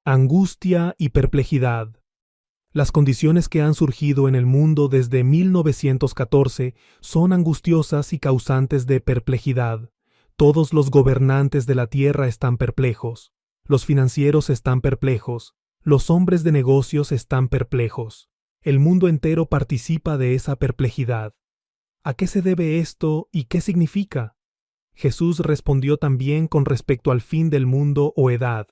Angustia y perplejidad. Las condiciones que han surgido en el mundo desde 1914 son angustiosas y causantes de perplejidad. Todos los gobernantes de la tierra están perplejos. Los financieros están perplejos. Los hombres de negocios están perplejos. El mundo entero participa de esa perplejidad. ¿A qué se debe esto y qué significa? Jesús respondió también con respecto al fin del mundo o edad,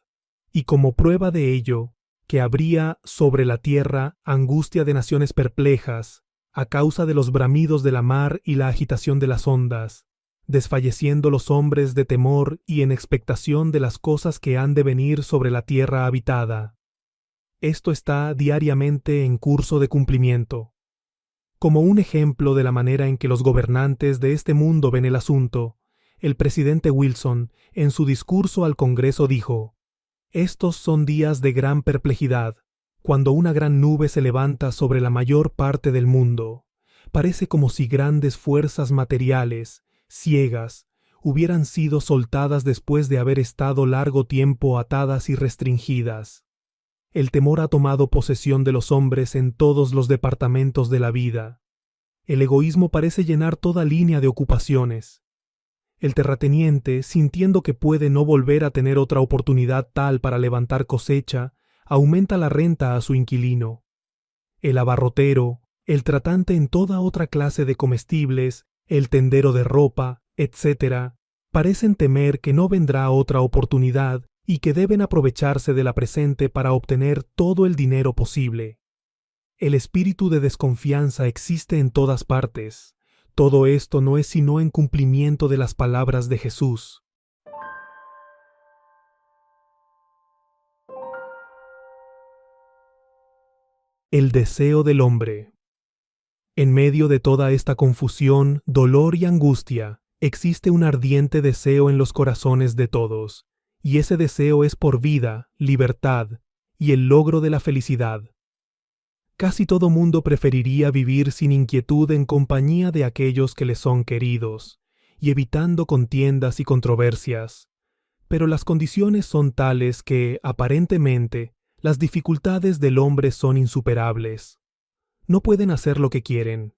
y como prueba de ello, que habría sobre la tierra angustia de naciones perplejas, a causa de los bramidos de la mar y la agitación de las ondas, desfalleciendo los hombres de temor y en expectación de las cosas que han de venir sobre la tierra habitada. Esto está diariamente en curso de cumplimiento. Como un ejemplo de la manera en que los gobernantes de este mundo ven el asunto, el presidente Wilson, en su discurso al Congreso dijo: «Estos son días de gran perplejidad, cuando una gran nube se levanta sobre la mayor parte del mundo. Parece como si grandes fuerzas materiales, ciegas, hubieran sido soltadas después de haber estado largo tiempo atadas y restringidas. El temor ha tomado posesión de los hombres en todos los departamentos de la vida. El egoísmo parece llenar toda línea de ocupaciones. El terrateniente, sintiendo que puede no volver a tener otra oportunidad tal para levantar cosecha, aumenta la renta a su inquilino. El abarrotero, el tratante en toda otra clase de comestibles, el tendero de ropa, etc., parecen temer que no vendrá otra oportunidad y que deben aprovecharse de la presente para obtener todo el dinero posible. El espíritu de desconfianza existe en todas partes. Todo esto no es sino en cumplimiento de las palabras de Jesús. El deseo del hombre. En medio de toda esta confusión, dolor y angustia, existe un ardiente deseo en los corazones de todos, y ese deseo es por vida, libertad y el logro de la felicidad. Casi todo mundo preferiría vivir sin inquietud en compañía de aquellos que le son queridos, y evitando contiendas y controversias. Pero las condiciones son tales que, aparentemente, las dificultades del hombre son insuperables. No pueden hacer lo que quieren.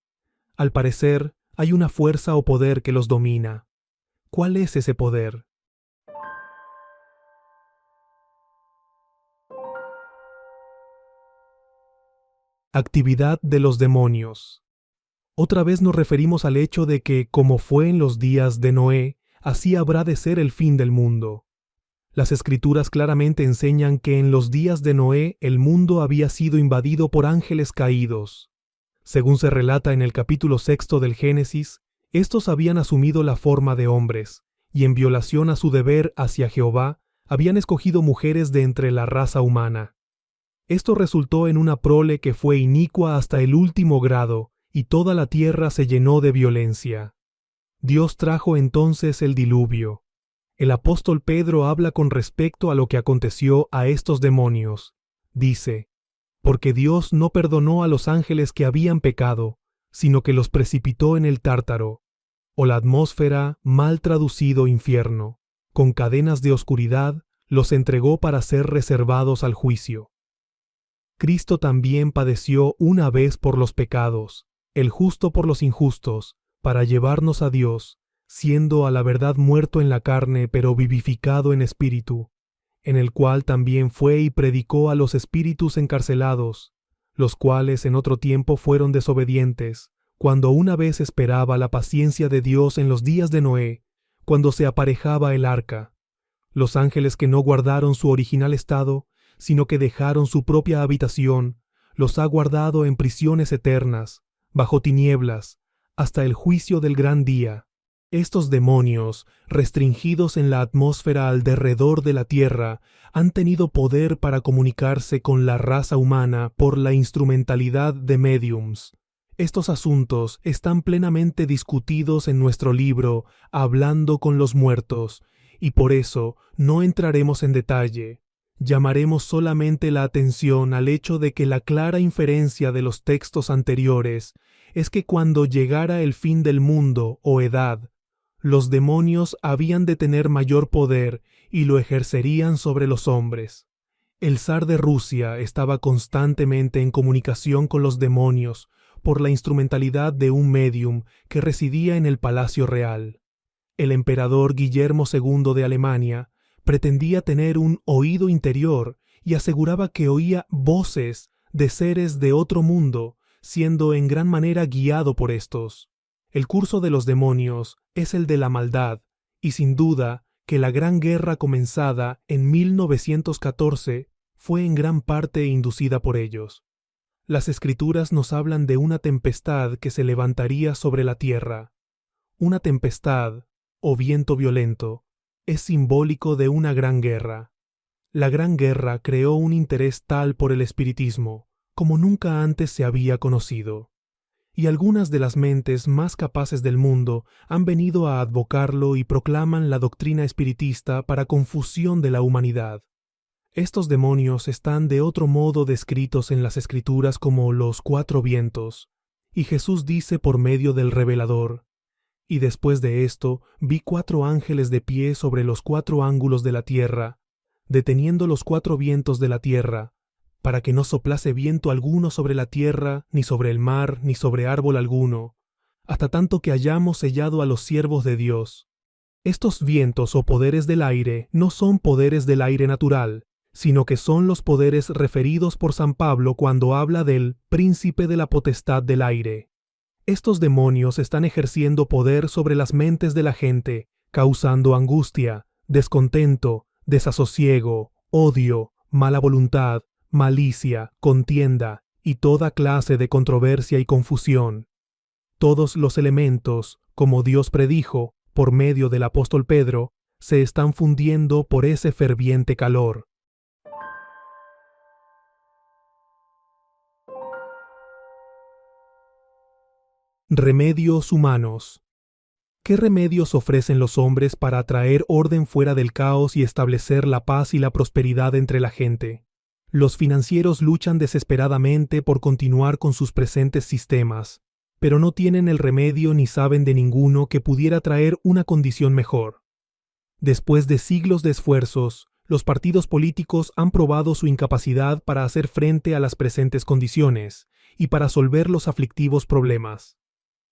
Al parecer, hay una fuerza o poder que los domina. ¿Cuál es ese poder? Actividad de los demonios. Otra vez nos referimos al hecho de que, como fue en los días de Noé, así habrá de ser el fin del mundo. Las Escrituras claramente enseñan que en los días de Noé el mundo había sido invadido por ángeles caídos. Según se relata en el capítulo 6 del Génesis, estos habían asumido la forma de hombres, y en violación a su deber hacia Jehová, habían escogido mujeres de entre la raza humana. Esto resultó en una prole que fue inicua hasta el último grado, y toda la tierra se llenó de violencia. Dios trajo entonces el diluvio. El apóstol Pedro habla con respecto a lo que aconteció a estos demonios. Dice: «Porque Dios no perdonó a los ángeles que habían pecado, sino que los precipitó en el Tártaro, o la atmósfera, mal traducido infierno, con cadenas de oscuridad, los entregó para ser reservados al juicio». Cristo también padeció una vez por los pecados, el justo por los injustos, para llevarnos a Dios, siendo a la verdad muerto en la carne, pero vivificado en espíritu, en el cual también fue y predicó a los espíritus encarcelados, los cuales en otro tiempo fueron desobedientes, cuando una vez esperaba la paciencia de Dios en los días de Noé, cuando se aparejaba el arca. Los ángeles que no guardaron su original estado, sino que dejaron su propia habitación, los ha guardado en prisiones eternas, bajo tinieblas, hasta el juicio del gran día. Estos demonios, restringidos en la atmósfera al derredor de la tierra, han tenido poder para comunicarse con la raza humana por la instrumentalidad de médiums. Estos asuntos están plenamente discutidos en nuestro libro Hablando con los muertos, y por eso no entraremos en detalle. Llamaremos solamente la atención al hecho de que la clara inferencia de los textos anteriores es que cuando llegara el fin del mundo o edad, los demonios habían de tener mayor poder y lo ejercerían sobre los hombres. El zar de Rusia estaba constantemente en comunicación con los demonios por la instrumentalidad de un médium que residía en el Palacio Real. El emperador Guillermo II de Alemania pretendía tener un oído interior y aseguraba que oía voces de seres de otro mundo, siendo en gran manera guiado por estos. El curso de los demonios es el de la maldad, y sin duda que la gran guerra comenzada en 1914 fue en gran parte inducida por ellos. Las Escrituras nos hablan de una tempestad que se levantaría sobre la tierra. Una tempestad, o viento violento, es simbólico de una gran guerra. La Gran Guerra creó un interés tal por el espiritismo como nunca antes se había conocido, y algunas de las mentes más capaces del mundo han venido a advocarlo y proclaman la doctrina espiritista para confusión de la humanidad. Estos demonios están de otro modo descritos en las Escrituras como los 4 vientos, y Jesús dice por medio del revelador: «Y después de esto vi 4 ángeles de pie sobre los 4 ángulos de la tierra, deteniendo los 4 vientos de la tierra, para que no soplase viento alguno sobre la tierra, ni sobre el mar, ni sobre árbol alguno, hasta tanto que hayamos sellado a los siervos de Dios». Estos vientos o poderes del aire no son poderes del aire natural, sino que son los poderes referidos por San Pablo cuando habla del príncipe de la potestad del aire. Estos demonios están ejerciendo poder sobre las mentes de la gente, causando angustia, descontento, desasosiego, odio, mala voluntad, malicia, contienda y toda clase de controversia y confusión. Todos los elementos, como Dios predijo, por medio del apóstol Pedro, se están fundiendo por ese ferviente calor. Remedios humanos. ¿Qué remedios ofrecen los hombres para traer orden fuera del caos y establecer la paz y la prosperidad entre la gente? Los financieros luchan desesperadamente por continuar con sus presentes sistemas, pero no tienen el remedio ni saben de ninguno que pudiera traer una condición mejor. Después de siglos de esfuerzos, los partidos políticos han probado su incapacidad para hacer frente a las presentes condiciones y para resolver los aflictivos problemas.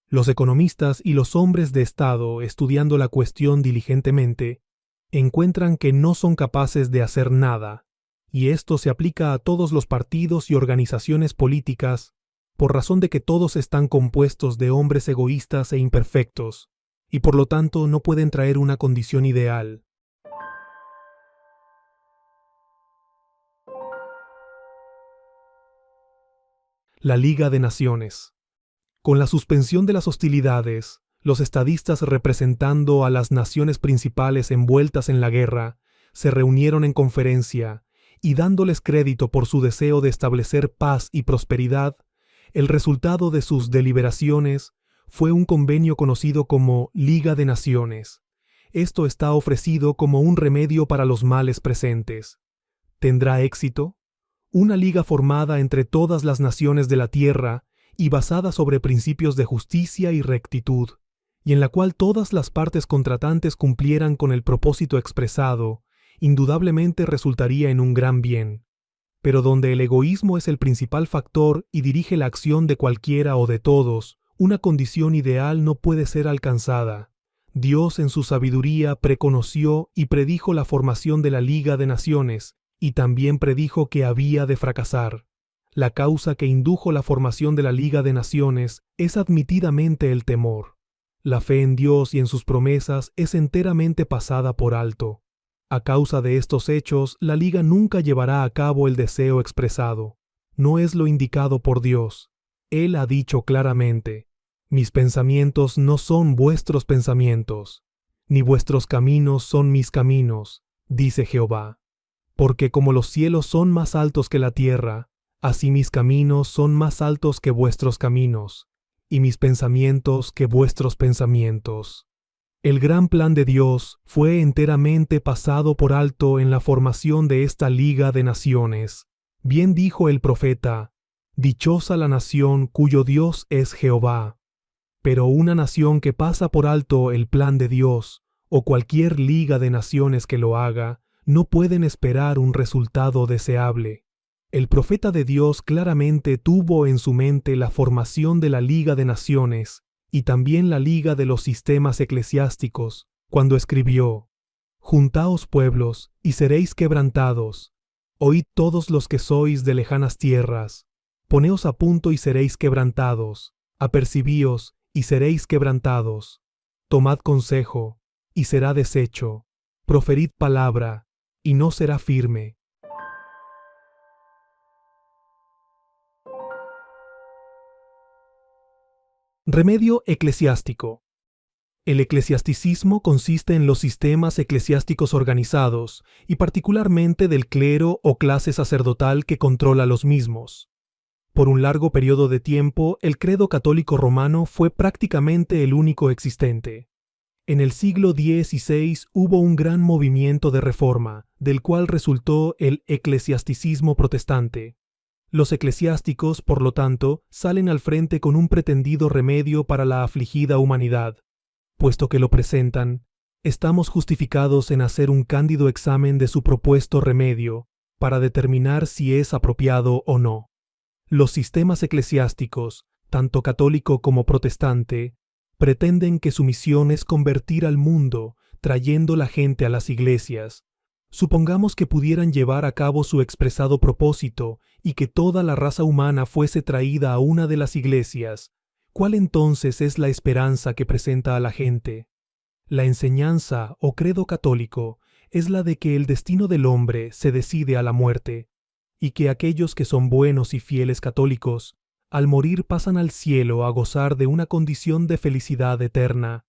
Los economistas y los hombres de Estado, estudiando la cuestión diligentemente, encuentran que no son capaces de hacer nada, y esto se aplica a todos los partidos y organizaciones políticas, por razón de que todos están compuestos de hombres egoístas e imperfectos, y por lo tanto no pueden traer una condición ideal. La Liga de Naciones. Con la suspensión de las hostilidades, los estadistas representando a las naciones principales envueltas en la guerra, se reunieron en conferencia y dándoles crédito por su deseo de establecer paz y prosperidad, el resultado de sus deliberaciones fue un convenio conocido como Liga de Naciones. Esto está ofrecido como un remedio para los males presentes. ¿Tendrá éxito? Una liga formada entre todas las naciones de la tierra y basada sobre principios de justicia y rectitud, y en la cual todas las partes contratantes cumplieran con el propósito expresado, indudablemente resultaría en un gran bien. Pero donde el egoísmo es el principal factor y dirige la acción de cualquiera o de todos, una condición ideal no puede ser alcanzada. Dios en su sabiduría preconoció y predijo la formación de la Liga de Naciones, y también predijo que había de fracasar. La causa que indujo la formación de la Liga de Naciones es admitidamente el temor. La fe en Dios y en sus promesas es enteramente pasada por alto. A causa de estos hechos, la Liga nunca llevará a cabo el deseo expresado. No es lo indicado por Dios. Él ha dicho claramente: «Mis pensamientos no son vuestros pensamientos, ni vuestros caminos son mis caminos, dice Jehová. Porque como los cielos son más altos que la tierra, así mis caminos son más altos que vuestros caminos, y mis pensamientos que vuestros pensamientos». El gran plan de Dios fue enteramente pasado por alto en la formación de esta Liga de Naciones. Bien dijo el profeta: Dichosa la nación cuyo Dios es Jehová. Pero una nación que pasa por alto el plan de Dios, o cualquier liga de naciones que lo haga, no pueden esperar un resultado deseable. El profeta de Dios claramente tuvo en su mente la formación de la Liga de Naciones y también la Liga de los sistemas eclesiásticos, cuando escribió: Juntaos pueblos, y seréis quebrantados. Oíd todos los que sois de lejanas tierras. Poneos a punto y seréis quebrantados. Apercibíos, y seréis quebrantados. Tomad consejo, y será deshecho. Proferid palabra, y no será firme. Remedio eclesiástico. El eclesiasticismo consiste en los sistemas eclesiásticos organizados, y particularmente del clero o clase sacerdotal que controla los mismos. Por un largo periodo de tiempo, el credo católico romano fue prácticamente el único existente. En el siglo XVI hubo un gran movimiento de reforma, del cual resultó el eclesiasticismo protestante. Los eclesiásticos, por lo tanto, salen al frente con un pretendido remedio para la afligida humanidad. Puesto que lo presentan, estamos justificados en hacer un cándido examen de su propuesto remedio, para determinar si es apropiado o no. Los sistemas eclesiásticos, tanto católico como protestante, pretenden que su misión es convertir al mundo, trayendo la gente a las iglesias. Supongamos que pudieran llevar a cabo su expresado propósito y que toda la raza humana fuese traída a una de las iglesias. ¿Cuál entonces es la esperanza que presenta a la gente? La enseñanza o credo católico es la de que el destino del hombre se decide a la muerte, y que aquellos que son buenos y fieles católicos, al morir pasan al cielo a gozar de una condición de felicidad eterna.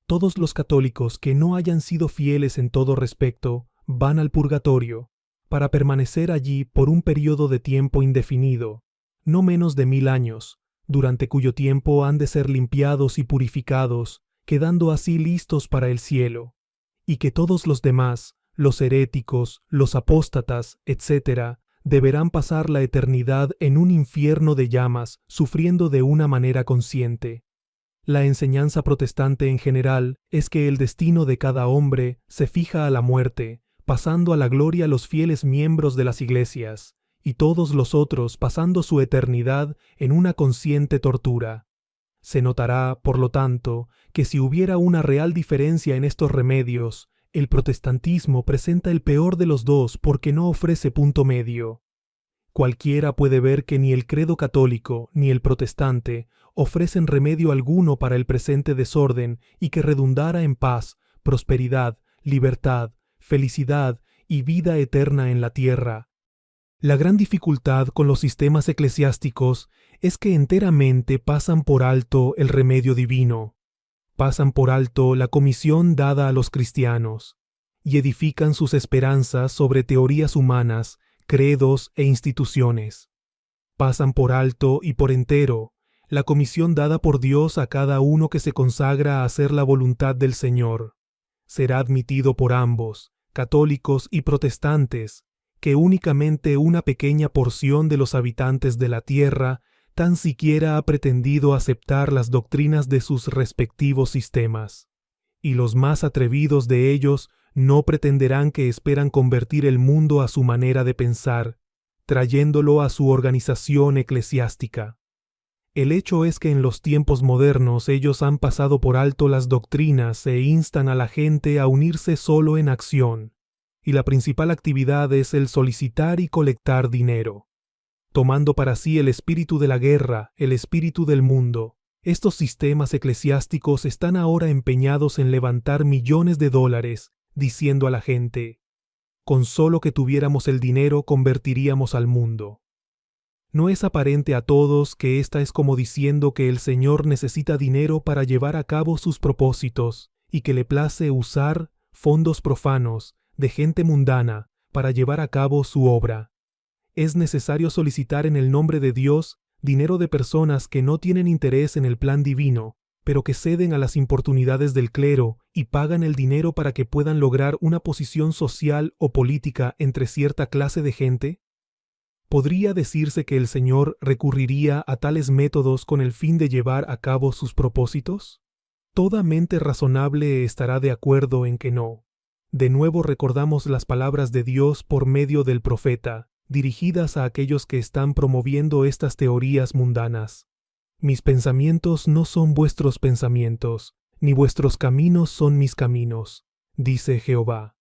Todos los católicos que no hayan sido fieles en todo respecto van al purgatorio, para permanecer allí por un periodo de tiempo indefinido, no menos de 1000 años, durante cuyo tiempo han de ser limpiados y purificados, quedando así listos para el cielo, y que todos los demás, los heréticos, los apóstatas, etc., deberán pasar la eternidad en un infierno de llamas, sufriendo de una manera consciente. La enseñanza protestante en general es que el destino de cada hombre se fija a la muerte, pasando a la gloria los fieles miembros de las iglesias, y todos los otros pasando su eternidad en una consciente tortura. Se notará, por lo tanto, que si hubiera una real diferencia en estos remedios, el protestantismo presenta el peor de los dos porque no ofrece punto medio. Cualquiera puede ver que ni el credo católico ni el protestante ofrecen remedio alguno para el presente desorden y que redundara en paz, prosperidad, libertad, felicidad y vida eterna en la tierra. La gran dificultad con los sistemas eclesiásticos es que enteramente pasan por alto el remedio divino, pasan por alto la comisión dada a los cristianos, y edifican sus esperanzas sobre teorías humanas, credos e instituciones. Pasan por alto y por entero la comisión dada por Dios a cada uno que se consagra a hacer la voluntad del Señor. Será admitido por ambos, católicos y protestantes, que únicamente una pequeña porción de los habitantes de la tierra tan siquiera ha pretendido aceptar las doctrinas de sus respectivos sistemas, y los más atrevidos de ellos no pretenderán que esperan convertir el mundo a su manera de pensar, trayéndolo a su organización eclesiástica. El hecho es que en los tiempos modernos ellos han pasado por alto las doctrinas e instan a la gente a unirse solo en acción, y la principal actividad es el solicitar y colectar dinero. Tomando para sí el espíritu de la guerra, el espíritu del mundo, estos sistemas eclesiásticos están ahora empeñados en levantar millones de dólares, diciendo a la gente: con solo que tuviéramos el dinero convertiríamos al mundo. ¿No es aparente a todos que esta es como diciendo que el Señor necesita dinero para llevar a cabo sus propósitos y que le place usar fondos profanos de gente mundana para llevar a cabo su obra? Es necesario solicitar en el nombre de Dios dinero de personas que no tienen interés en el plan divino, pero que ceden a las importunidades del clero y pagan el dinero para que puedan lograr una posición social o política entre cierta clase de gente? ¿podría decirse que el Señor recurriría a tales métodos con el fin de llevar a cabo sus propósitos? Toda mente razonable estará de acuerdo en que no. De nuevo recordamos las palabras de Dios por medio del profeta, dirigidas a aquellos que están promoviendo estas teorías mundanas. Mis pensamientos no son vuestros pensamientos, ni vuestros caminos son mis caminos, dice Jehová.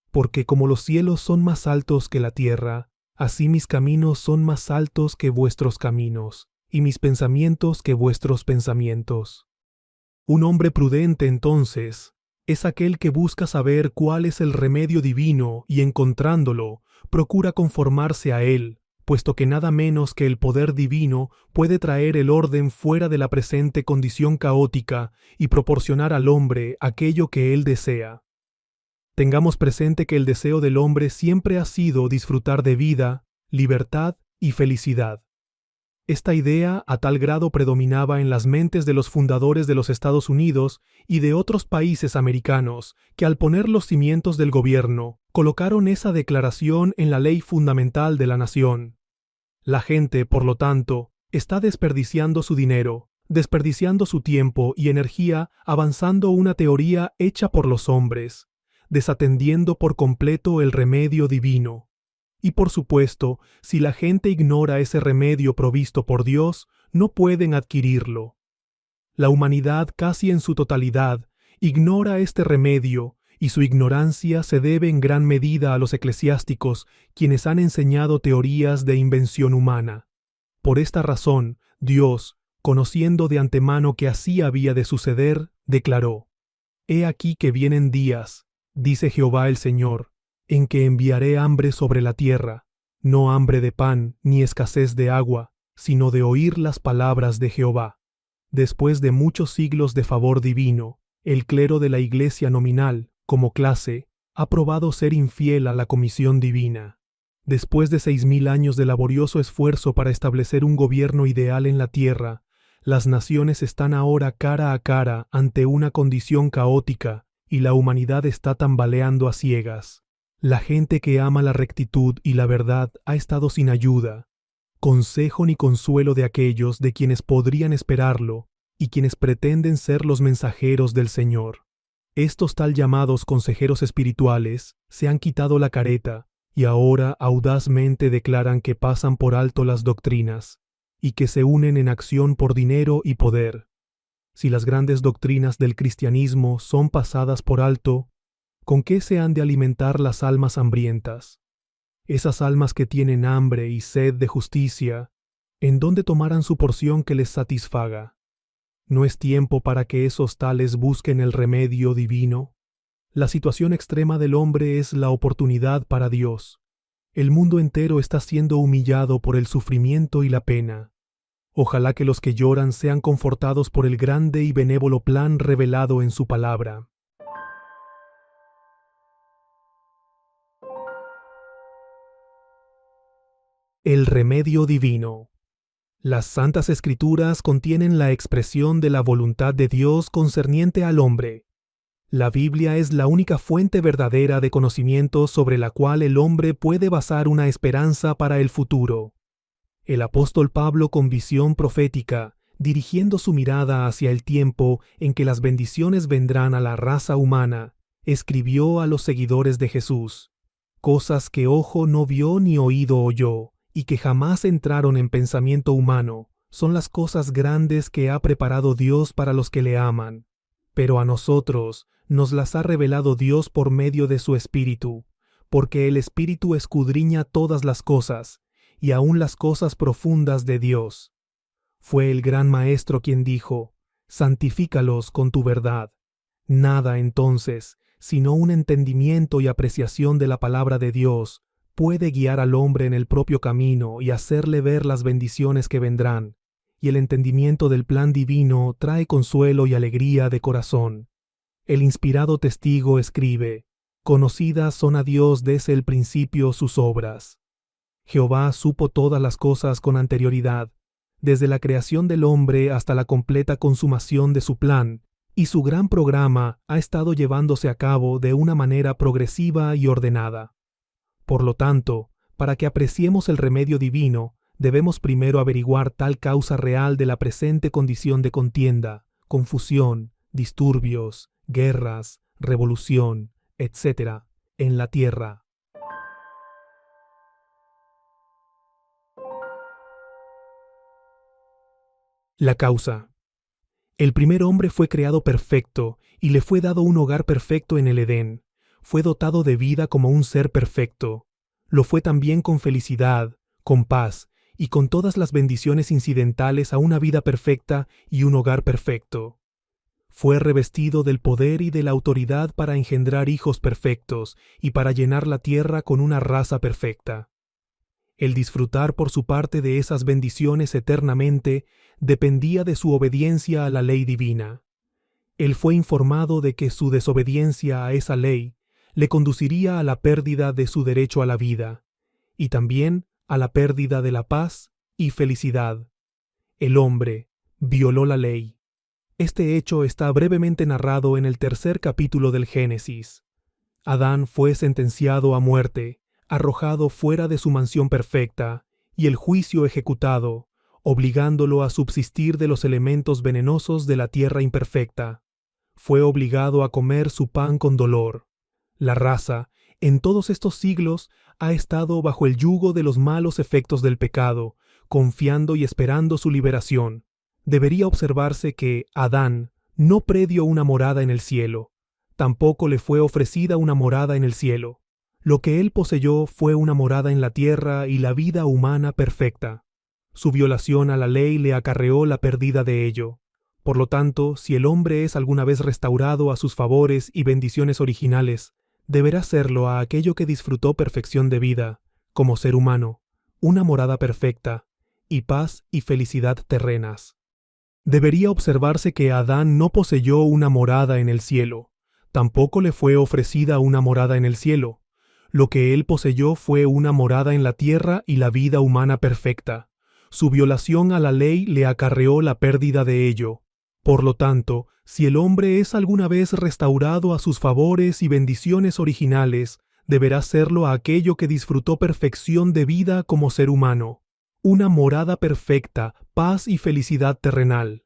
Porque como los cielos son más altos que la tierra, así mis caminos son más altos que vuestros caminos, y mis pensamientos que vuestros pensamientos. Un hombre prudente, entonces, es aquel que busca saber cuál es el remedio divino y, encontrándolo, procura conformarse a él, puesto que nada menos que el poder divino puede traer el orden fuera de la presente condición caótica y proporcionar al hombre aquello que él desea. Tengamos presente que el deseo del hombre siempre ha sido disfrutar de vida, libertad y felicidad. Esta idea a tal grado predominaba en las mentes de los fundadores de los Estados Unidos y de otros países americanos, que al poner los cimientos del gobierno, colocaron esa declaración en la ley fundamental de la nación. La gente, por lo tanto, está desperdiciando su dinero, desperdiciando su tiempo y energía avanzando una teoría hecha por los hombres, desatendiendo por completo el remedio divino. Y por supuesto, si la gente ignora ese remedio provisto por Dios, no pueden adquirirlo. La humanidad casi en su totalidad ignora este remedio, y su ignorancia se debe en gran medida a los eclesiásticos, quienes han enseñado teorías de invención humana. Por esta razón, Dios, conociendo de antemano que así había de suceder, declaró: He aquí que vienen días, dice Jehová el Señor, en que enviaré hambre sobre la tierra, no hambre de pan ni escasez de agua, sino de oír las palabras de Jehová. Después de muchos siglos de favor divino, el clero de la Iglesia nominal, como clase, ha probado ser infiel a la comisión divina. Después de 6.000 años de laborioso esfuerzo para establecer un gobierno ideal en la tierra, las naciones están ahora cara a cara ante una condición caótica y la humanidad está tambaleando a ciegas. La gente que ama la rectitud y la verdad ha estado sin ayuda, consejo ni consuelo de aquellos de quienes podrían esperarlo y quienes pretenden ser los mensajeros del Señor. Estos tal llamados consejeros espirituales se han quitado la careta y ahora audazmente declaran que pasan por alto las doctrinas y que se unen en acción por dinero y poder. Si las grandes doctrinas del cristianismo son pasadas por alto, ¿con qué se han de alimentar las almas hambrientas? Esas almas que tienen hambre y sed de justicia, ¿en dónde tomarán su porción que les satisfaga? ¿No es tiempo para que esos tales busquen el remedio divino? La situación extrema del hombre es la oportunidad para Dios. El mundo entero está siendo humillado por el sufrimiento y la pena. Ojalá que los que lloran sean confortados por el grande y benévolo plan revelado en su palabra. El remedio divino. Las Santas Escrituras contienen la expresión de la voluntad de Dios concerniente al hombre. La Biblia es la única fuente verdadera de conocimiento sobre la cual el hombre puede basar una esperanza para el futuro. El apóstol Pablo, con visión profética, dirigiendo su mirada hacia el tiempo en que las bendiciones vendrán a la raza humana, escribió a los seguidores de Jesús: cosas que ojo no vio ni oído oyó, y que jamás entraron en pensamiento humano, son las cosas grandes que ha preparado Dios para los que le aman. Pero a nosotros nos las ha revelado Dios por medio de su Espíritu, porque el Espíritu escudriña todas las cosas, y aun las cosas profundas de Dios. Fue el gran Maestro quien dijo: santifícalos con tu verdad. Nada, entonces, sino un entendimiento y apreciación de la palabra de Dios, puede guiar al hombre en el propio camino y hacerle ver las bendiciones que vendrán, y el entendimiento del plan divino trae consuelo y alegría de corazón. El inspirado testigo escribe: conocidas son a Dios desde el principio sus obras. Jehová supo todas las cosas con anterioridad, desde la creación del hombre hasta la completa consumación de su plan, y su gran programa ha estado llevándose a cabo de una manera progresiva y ordenada. Por lo tanto, Para que apreciemos el remedio divino, debemos primero averiguar tal causa real de la presente condición de contienda, confusión, disturbios, guerras, revolución, etc., en la tierra. La causa. El primer hombre fue creado perfecto y le fue dado un hogar perfecto en el Edén. Fue dotado de vida como un ser perfecto. Lo fue también con felicidad, con paz y con todas las bendiciones incidentales a una vida perfecta y un hogar perfecto. Fue revestido del poder y de la autoridad para engendrar hijos perfectos y para llenar la tierra con una raza perfecta. El disfrutar por su parte de esas bendiciones eternamente dependía de su obediencia a la ley divina. Él fue informado de que su desobediencia a esa ley le conduciría a la pérdida de su derecho a la vida, y también a la pérdida de la paz y felicidad. El hombre violó la ley. Este hecho está brevemente narrado en el 3er capítulo del Génesis. Adán fue sentenciado a muerte, arrojado fuera de su mansión perfecta, y el juicio ejecutado, obligándolo a subsistir de los elementos venenosos de la tierra imperfecta. Fue obligado a comer su pan con dolor. La raza, en todos estos siglos, ha estado bajo el yugo de los malos efectos del pecado, confiando y esperando su liberación. Debería observarse que Adán no predió una morada en el cielo. Tampoco le fue ofrecida una morada en el cielo. Lo que él poseyó fue una morada en la tierra y la vida humana perfecta. Su violación a la ley le acarreó la pérdida de ello. Por lo tanto, si el hombre es alguna vez restaurado a sus favores y bendiciones originales, deberá serlo a aquello que disfrutó perfección de vida, como ser humano, una morada perfecta, y paz y felicidad terrenas. Debería observarse que Adán no poseyó una morada en el cielo. Tampoco le fue ofrecida una morada en el cielo. Lo que él poseyó fue una morada en la tierra y la vida humana perfecta. Su violación a la ley le acarreó la pérdida de ello. Por lo tanto, si el hombre es alguna vez restaurado a sus favores y bendiciones originales, deberá serlo a aquello que disfrutó perfección de vida como ser humano, una morada perfecta, paz y felicidad terrenal.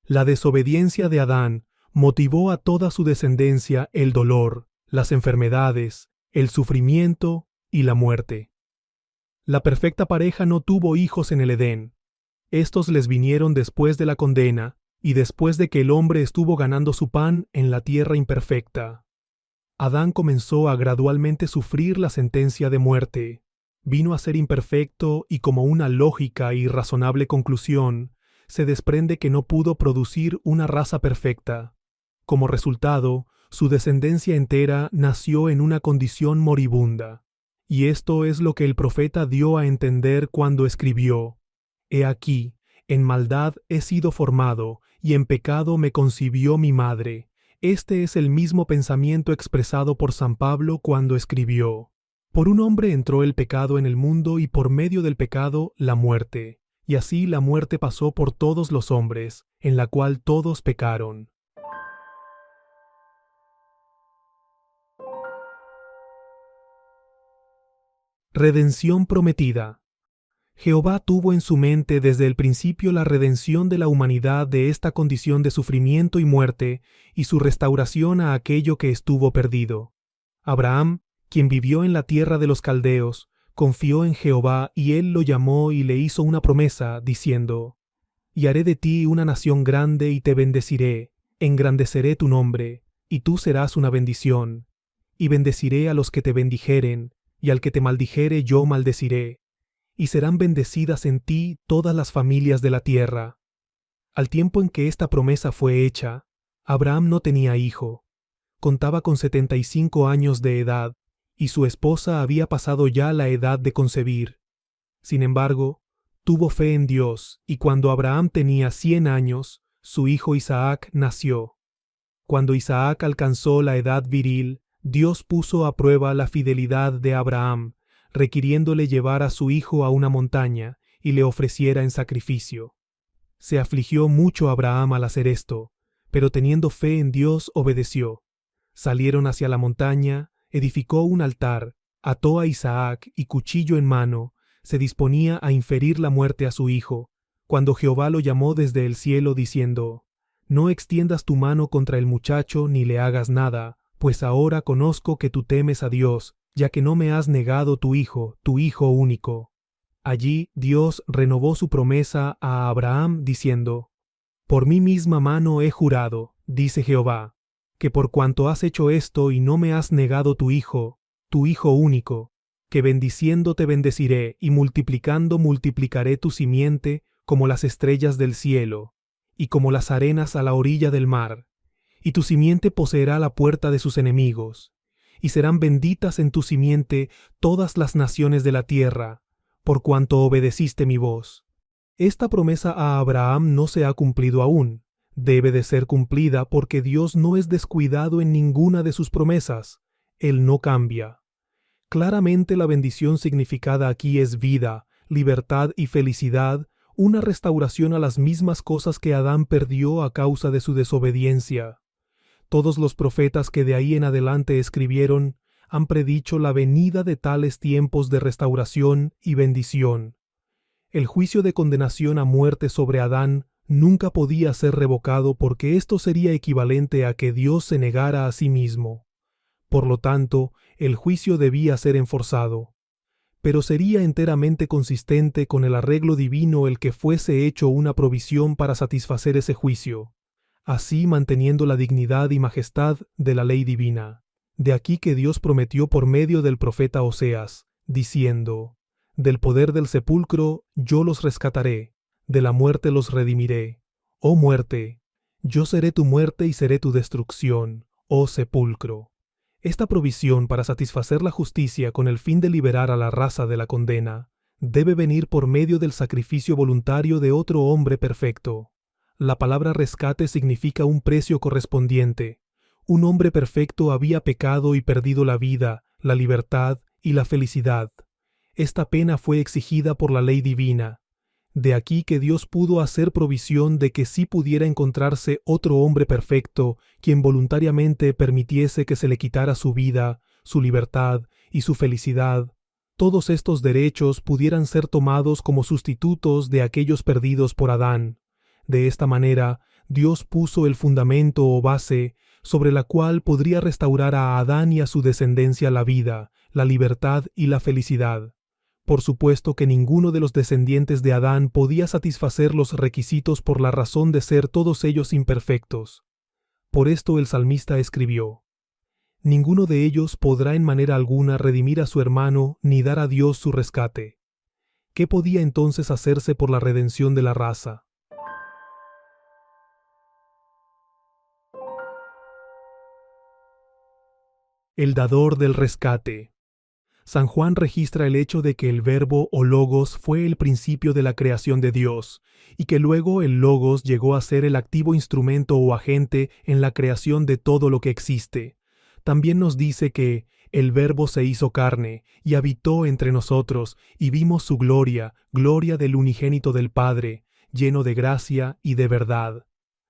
La desobediencia de Adán motivó a toda su descendencia el dolor, las enfermedades, el sufrimiento y la muerte. La perfecta pareja no tuvo hijos en el Edén. Estos les vinieron después de la condena y después de que el hombre estuvo ganando su pan en la tierra imperfecta. Adán comenzó a gradualmente sufrir la sentencia de muerte. Vino a ser imperfecto y como una lógica y razonable conclusión, se desprende que no pudo producir una raza perfecta. Como resultado, su descendencia entera nació en una condición moribunda. Y esto es lo que el profeta dio a entender cuando escribió: He aquí, en maldad he sido formado, y en pecado me concibió mi madre. Este es el mismo pensamiento expresado por San Pablo cuando escribió: Por un hombre entró el pecado en el mundo y por medio del pecado la muerte. Y así la muerte pasó por todos los hombres, en la cual todos pecaron. Redención prometida. Jehová tuvo en su mente desde el principio la redención de la humanidad de esta condición de sufrimiento y muerte y su restauración a aquello que estuvo perdido. Abraham, quien vivió en la tierra de los caldeos, confió en Jehová y él lo llamó y le hizo una promesa, diciendo: Y haré de ti una nación grande y te bendeciré, engrandeceré tu nombre, y tú serás una bendición. Y bendeciré a los que te bendijeren, y al que te maldijere yo maldeciré. Y serán bendecidas en ti todas las familias de la tierra. Al tiempo en que esta promesa fue hecha, Abraham no tenía hijo. Contaba con 75 años de edad, y su esposa había pasado ya la edad de concebir. Sin embargo, tuvo fe en Dios, y cuando Abraham tenía 100 años, su hijo Isaac nació. Cuando Isaac alcanzó la edad viril, Dios puso a prueba la fidelidad de Abraham, requiriéndole llevar a su hijo a una montaña y le ofreciera en sacrificio. Se afligió mucho Abraham al hacer esto, pero teniendo fe en Dios obedeció. Salieron hacia la montaña, edificó un altar, Ató a Isaac y cuchillo en mano, se disponía a inferir la muerte a su hijo, cuando Jehová lo llamó desde el cielo diciendo: No extiendas tu mano contra el muchacho ni le hagas nada, pues ahora conozco que tú temes a Dios, ya que no me has negado tu hijo único. Allí Dios renovó su promesa a Abraham diciendo: Por mi misma mano he jurado, dice Jehová, que por cuanto has hecho esto y no me has negado tu hijo único, que bendiciendo te bendeciré y multiplicando multiplicaré tu simiente como las estrellas del cielo y como las arenas a la orilla del mar, y tu simiente poseerá la puerta de sus enemigos, y serán benditas en tu simiente todas las naciones de la tierra, por cuanto obedeciste mi voz. Esta promesa a Abraham no se ha cumplido aún. Debe de ser cumplida porque Dios no es descuidado en ninguna de sus promesas. Él no cambia. Claramente la bendición significada aquí es vida, libertad y felicidad, una restauración a las mismas cosas que Adán perdió a causa de su desobediencia. Todos los profetas que de ahí en adelante escribieron han predicho la venida de tales tiempos de restauración y bendición. El juicio de condenación a muerte sobre Adán nunca podía ser revocado porque esto sería equivalente a que Dios se negara a sí mismo. Por lo tanto, el juicio debía ser enforzado. Pero sería enteramente consistente con el arreglo divino el que fuese hecho una provisión para satisfacer ese juicio, así manteniendo la dignidad y majestad de la ley divina. De aquí que Dios prometió por medio del profeta Oseas, diciendo: Del poder del sepulcro yo los rescataré, de la muerte los redimiré. Oh muerte, yo seré tu muerte y seré tu destrucción, oh sepulcro. Esta provisión para satisfacer la justicia con el fin de liberar a la raza de la condena, debe venir por medio del sacrificio voluntario de otro hombre perfecto. La palabra rescate significa un precio correspondiente. Un hombre perfecto había pecado y perdido la vida, la libertad y la felicidad. Esta pena fue exigida por la ley divina. De aquí que Dios pudo hacer provisión de que sí pudiera encontrarse otro hombre perfecto, quien voluntariamente permitiese que se le quitara su vida, su libertad y su felicidad. Todos estos derechos pudieran ser tomados como sustitutos de aquellos perdidos por Adán. De esta manera, Dios puso el fundamento o base sobre la cual podría restaurar a Adán y a su descendencia la vida, la libertad y la felicidad. Por supuesto que ninguno de los descendientes de Adán podía satisfacer los requisitos por la razón de ser todos ellos imperfectos. Por esto el salmista escribió: Ninguno de ellos podrá en manera alguna redimir a su hermano ni dar a Dios su rescate. ¿Qué podía entonces hacerse por la redención de la raza? El dador del rescate. San Juan registra el hecho de que el verbo o logos fue el principio de la creación de Dios, y que luego el logos llegó a ser el activo instrumento o agente en la creación de todo lo que existe. También nos dice que el verbo se hizo carne, y habitó entre nosotros, y vimos su gloria, gloria del unigénito del Padre, lleno de gracia y de verdad.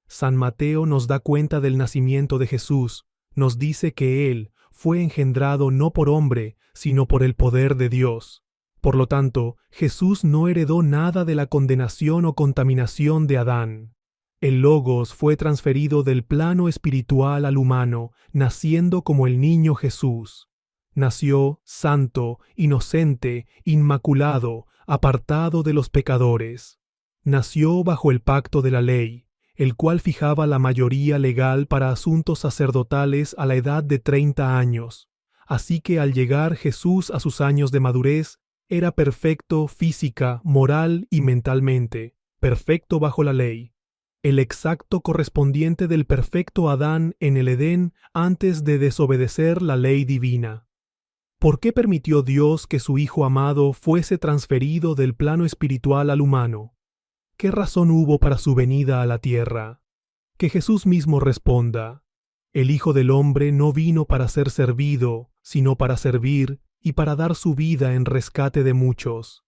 San Mateo nos da cuenta del nacimiento de Jesús, nos dice que Él fue engendrado no por hombre, sino por el poder de Dios. Por lo tanto, Jesús no heredó nada de la condenación o contaminación de Adán. El Logos fue transferido del plano espiritual al humano, naciendo como el niño Jesús. Nació santo, inocente, inmaculado, apartado de los pecadores. Nació bajo el pacto de la ley, el cual fijaba la mayoría legal para asuntos sacerdotales a la edad de 30 años. Así que al llegar Jesús a sus años de madurez, era perfecto física, moral y mentalmente, perfecto bajo la ley, el exacto correspondiente del perfecto Adán en el Edén antes de desobedecer la ley divina. ¿Por qué permitió Dios que su Hijo amado fuese transferido del plano espiritual al humano? ¿Qué razón hubo para su venida a la tierra? Que Jesús mismo responda: El Hijo del Hombre no vino para ser servido, sino para servir y para dar su vida en rescate de muchos.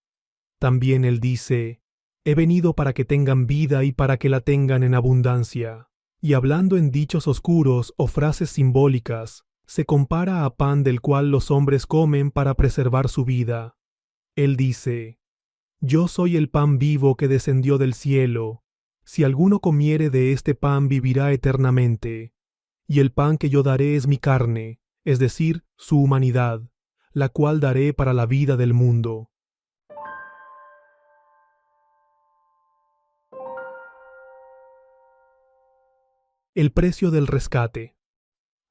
También Él dice: He venido para que tengan vida y para que la tengan en abundancia. Y hablando en dichos oscuros o frases simbólicas, se compara a pan del cual los hombres comen para preservar su vida. Él dice: Yo soy el pan vivo que descendió del cielo. Si alguno comiere de este pan vivirá eternamente. Y el pan que yo daré es mi carne, es decir, su humanidad, la cual daré para la vida del mundo. El precio del rescate.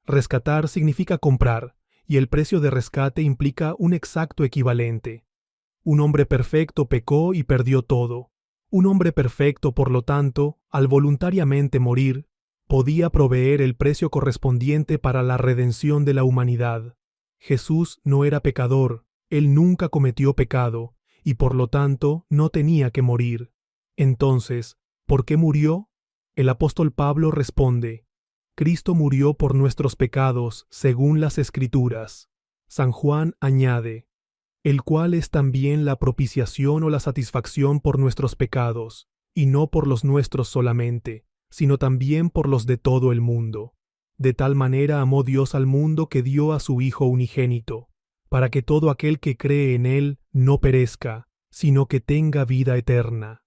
Rescatar significa comprar, y el precio de rescate implica un exacto equivalente. Un hombre perfecto pecó y perdió todo. Un hombre perfecto, por lo tanto, al voluntariamente morir, podía proveer el precio correspondiente para la redención de la humanidad. Jesús no era pecador, él nunca cometió pecado, y por lo tanto no tenía que morir. Entonces, ¿por qué murió? El apóstol Pablo responde: Cristo murió por nuestros pecados, según las Escrituras. San Juan añade: el cual es también la propiciación o la satisfacción por nuestros pecados, y no por los nuestros solamente, sino también por los de todo el mundo. De tal manera amó Dios al mundo que dio a su Hijo unigénito, para que todo aquel que cree en él no perezca, sino que tenga vida eterna.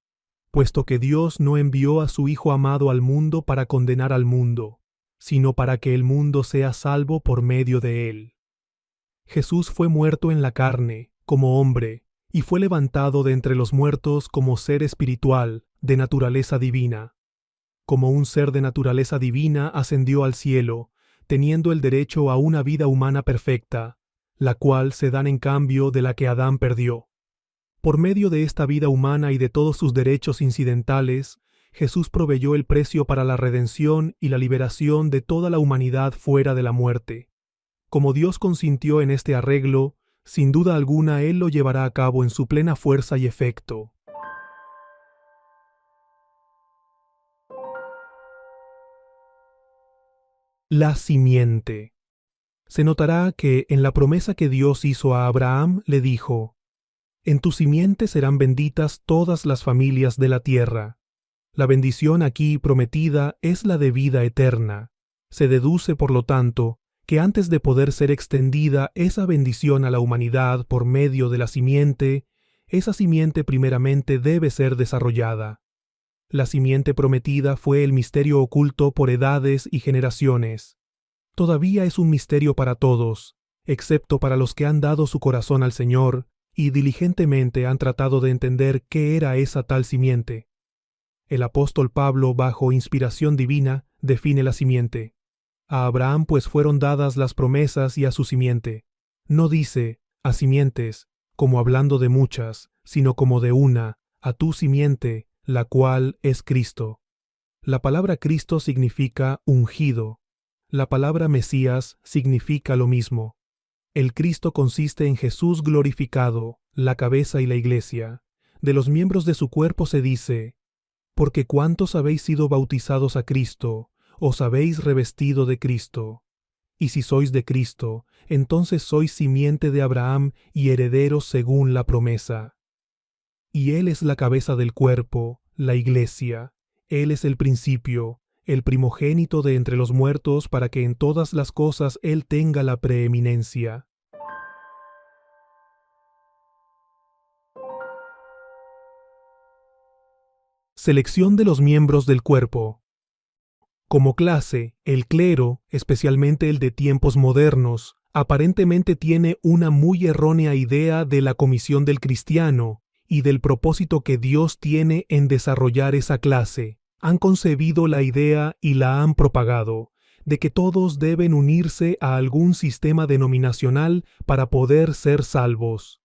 Puesto que Dios no envió a su Hijo amado al mundo para condenar al mundo, sino para que el mundo sea salvo por medio de él. Jesús fue muerto en la carne, como hombre, y fue levantado de entre los muertos como ser espiritual, de naturaleza divina. Como un ser de naturaleza divina ascendió al cielo, teniendo el derecho a una vida humana perfecta, la cual se dan en cambio de la que Adán perdió. Por medio de esta vida humana y de todos sus derechos incidentales, Jesús proveyó el precio para la redención y la liberación de toda la humanidad fuera de la muerte. Como Dios consintió en este arreglo, sin duda alguna Él lo llevará a cabo en su plena fuerza y efecto. La simiente. Se notará que en la promesa que Dios hizo a Abraham le dijo: en tu simiente serán benditas todas las familias de la tierra. La bendición aquí prometida es la de vida eterna. Se deduce, por lo tanto, que antes de poder ser extendida esa bendición a la humanidad por medio de la simiente, esa simiente primeramente debe ser desarrollada. La simiente prometida fue el misterio oculto por edades y generaciones. Todavía es un misterio para todos, excepto para los que han dado su corazón al Señor y diligentemente han tratado de entender qué era esa tal simiente. El apóstol Pablo, bajo inspiración divina, define la simiente. A Abraham pues fueron dadas las promesas y a su simiente. No dice a simientes, como hablando de muchas, sino como de una, a tu simiente, la cual es Cristo. La palabra Cristo significa ungido. La palabra Mesías significa lo mismo. El Cristo consiste en Jesús glorificado, la cabeza y la iglesia. De los miembros de su cuerpo se dice: porque cuántos habéis sido bautizados a Cristo, os habéis revestido de Cristo. Y si sois de Cristo, entonces sois simiente de Abraham y herederos según la promesa. Y Él es la cabeza del cuerpo, la iglesia. Él es el principio, el primogénito de entre los muertos, para que en todas las cosas Él tenga la preeminencia. Selección de los miembros del cuerpo. Como clase, el clero, especialmente el de tiempos modernos, aparentemente tiene una muy errónea idea de la comisión del cristiano y del propósito que Dios tiene en desarrollar esa clase. Han concebido la idea y la han propagado, de que todos deben unirse a algún sistema denominacional para poder ser salvos.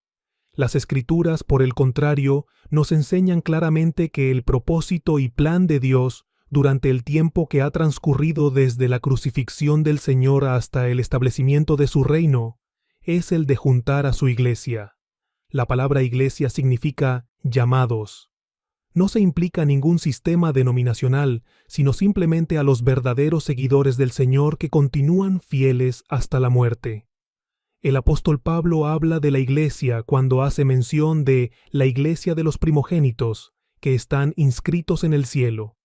Las Escrituras, por el contrario, nos enseñan claramente que el propósito y plan de Dios, durante el tiempo que ha transcurrido desde la crucifixión del Señor hasta el establecimiento de su reino, es el de juntar a su iglesia. La palabra iglesia significa llamados. No se implica ningún sistema denominacional, sino simplemente a los verdaderos seguidores del Señor que continúan fieles hasta la muerte. El apóstol Pablo habla de la iglesia cuando hace mención de la iglesia de los primogénitos, que están inscritos en el cielo.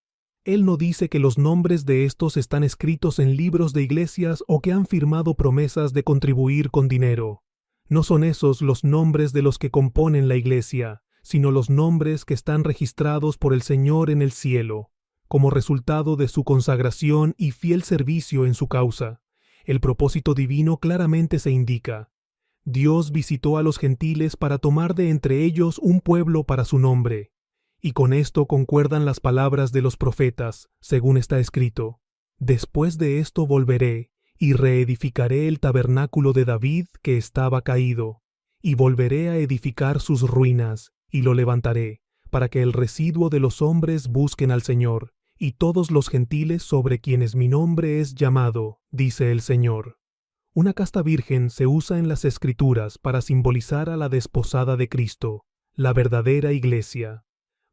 Él no dice que los nombres de estos están escritos en libros de iglesias o que han firmado promesas de contribuir con dinero. No son esos los nombres de los que componen la iglesia, sino los nombres que están registrados por el Señor en el cielo, como resultado de su consagración y fiel servicio en su causa. El propósito divino claramente se indica. Dios visitó a los gentiles para tomar de entre ellos un pueblo para su nombre. Y con esto concuerdan las palabras de los profetas, según está escrito: Después de esto volveré, y reedificaré el tabernáculo de David que estaba caído, y volveré a edificar sus ruinas, y lo levantaré, para que el residuo de los hombres busquen al Señor, y todos los gentiles sobre quienes mi nombre es llamado, dice el Señor. Una casta virgen se usa en las Escrituras para simbolizar a la desposada de Cristo, la verdadera iglesia.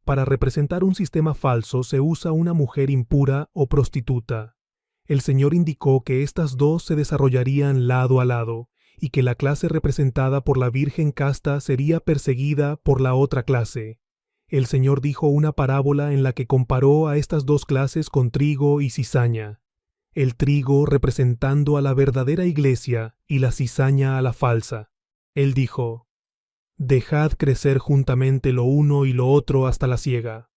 Para representar un sistema falso se usa una mujer impura o prostituta. El Señor indicó que estas dos se desarrollarían lado a lado, y que la clase representada por la virgen casta sería perseguida por la otra clase. El Señor dijo una parábola en la que comparó a estas dos clases con trigo y cizaña. El trigo representando a la verdadera iglesia y la cizaña a la falsa. Él dijo: Dejad crecer juntamente lo uno y lo otro hasta la siega.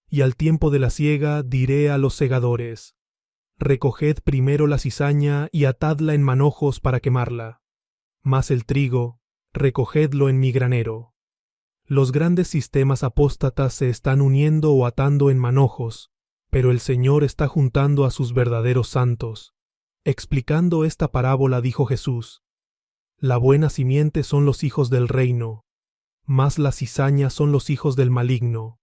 Y al tiempo de la siega diré a los segadores: Recoged primero la cizaña y atadla en manojos para quemarla. Mas el trigo, recogedlo en mi granero. Los grandes sistemas apóstatas se están uniendo o atando en manojos, pero el Señor está juntando a sus verdaderos santos. Explicando esta parábola dijo Jesús: La buena simiente son los hijos del reino, mas la cizaña son los hijos del maligno.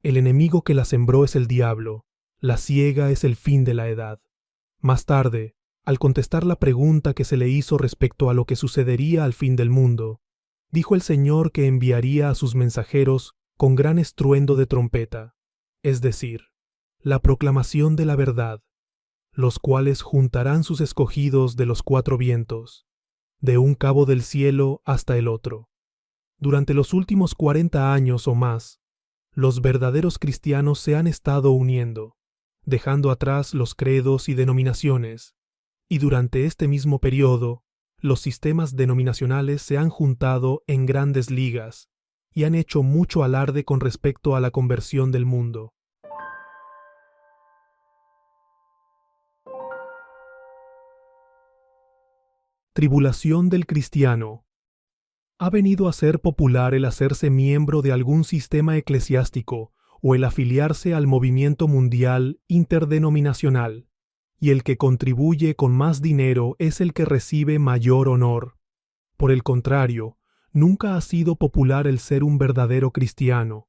El enemigo que la sembró es el diablo, la siega es el fin de la edad. Más tarde, al contestar la pregunta que se le hizo respecto a lo que sucedería al fin del mundo, dijo el Señor que enviaría a sus mensajeros con gran estruendo de trompeta, es decir, la proclamación de la verdad, los cuales juntarán sus escogidos de los cuatro vientos, de un cabo del cielo hasta el otro. Durante los últimos 40 años o más, los verdaderos cristianos se han estado uniendo, dejando atrás los credos y denominaciones, y durante este mismo periodo, los sistemas denominacionales se han juntado en grandes ligas y han hecho mucho alarde con respecto a la conversión del mundo. Tribulación del cristiano. Ha venido a ser popular el hacerse miembro de algún sistema eclesiástico o el afiliarse al movimiento mundial interdenominacional, y el que contribuye con más dinero es el que recibe mayor honor. Por el contrario, nunca ha sido popular el ser un verdadero cristiano,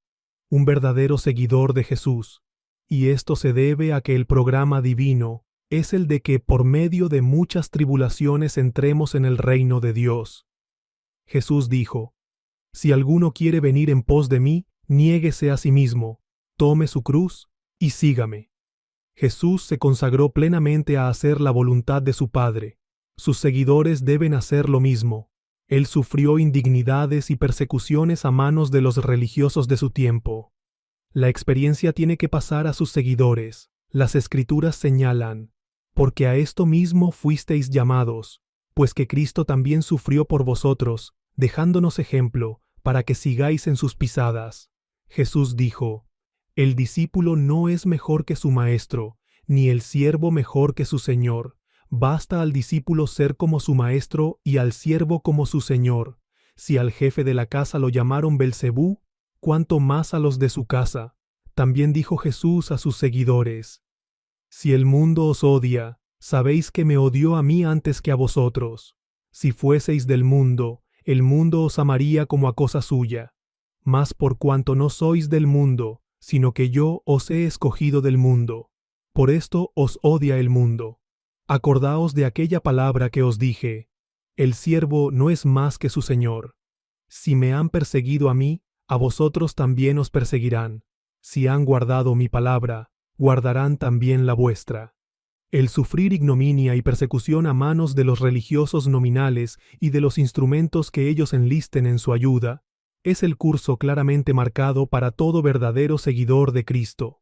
un verdadero seguidor de Jesús, y esto se debe a que el programa divino es el de que por medio de muchas tribulaciones entremos en el reino de Dios. Jesús dijo: Si alguno quiere venir en pos de mí, niéguese a sí mismo, tome su cruz y sígame. Jesús se consagró plenamente a hacer la voluntad de su Padre. Sus seguidores deben hacer lo mismo. Él sufrió indignidades y persecuciones a manos de los religiosos de su tiempo. La experiencia tiene que pasar a sus seguidores. Las Escrituras señalan: porque a esto mismo fuisteis llamados, pues que Cristo también sufrió por vosotros, dejándonos ejemplo, para que sigáis en sus pisadas. Jesús dijo: El discípulo no es mejor que su maestro, ni el siervo mejor que su señor. Basta al discípulo ser como su maestro y al siervo como su señor. Si al jefe de la casa lo llamaron Belcebú, cuánto más a los de su casa. También dijo Jesús a sus seguidores: Si el mundo os odia, sabéis que me odió a mí antes que a vosotros. Si fueseis del mundo, el mundo os amaría como a cosa suya. Mas por cuanto no sois del mundo, sino que yo os he escogido del mundo, por esto os odia el mundo. Acordaos de aquella palabra que os dije: el siervo no es más que su señor. Si me han perseguido a mí, a vosotros también os perseguirán. Si han guardado mi palabra, guardarán también la vuestra. El sufrir ignominia y persecución a manos de los religiosos nominales y de los instrumentos que ellos enlisten en su ayuda, es el curso claramente marcado para todo verdadero seguidor de Cristo.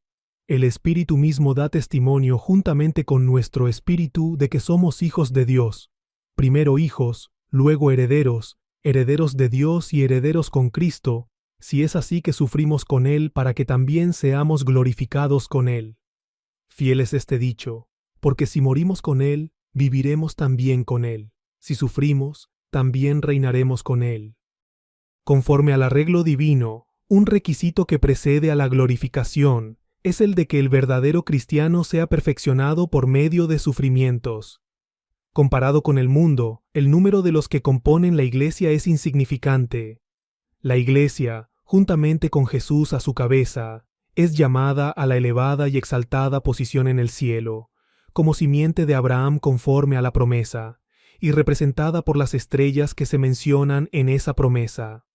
El Espíritu mismo da testimonio juntamente con nuestro espíritu de que somos hijos de Dios. Primero hijos, luego herederos, herederos de Dios y herederos con Cristo, si es así que sufrimos con Él para que también seamos glorificados con Él. Fiel es este dicho, porque si morimos con Él, viviremos también con Él. Si sufrimos, también reinaremos con Él. Conforme al arreglo divino, un requisito que precede a la glorificación es el de que el verdadero cristiano sea perfeccionado por medio de sufrimientos. Comparado con el mundo, el número de los que componen la Iglesia es insignificante. La Iglesia, juntamente con Jesús a su cabeza, es llamada a la elevada y exaltada posición en el cielo, como simiente de Abraham conforme a la promesa, y representada por las estrellas que se mencionan en esa promesa.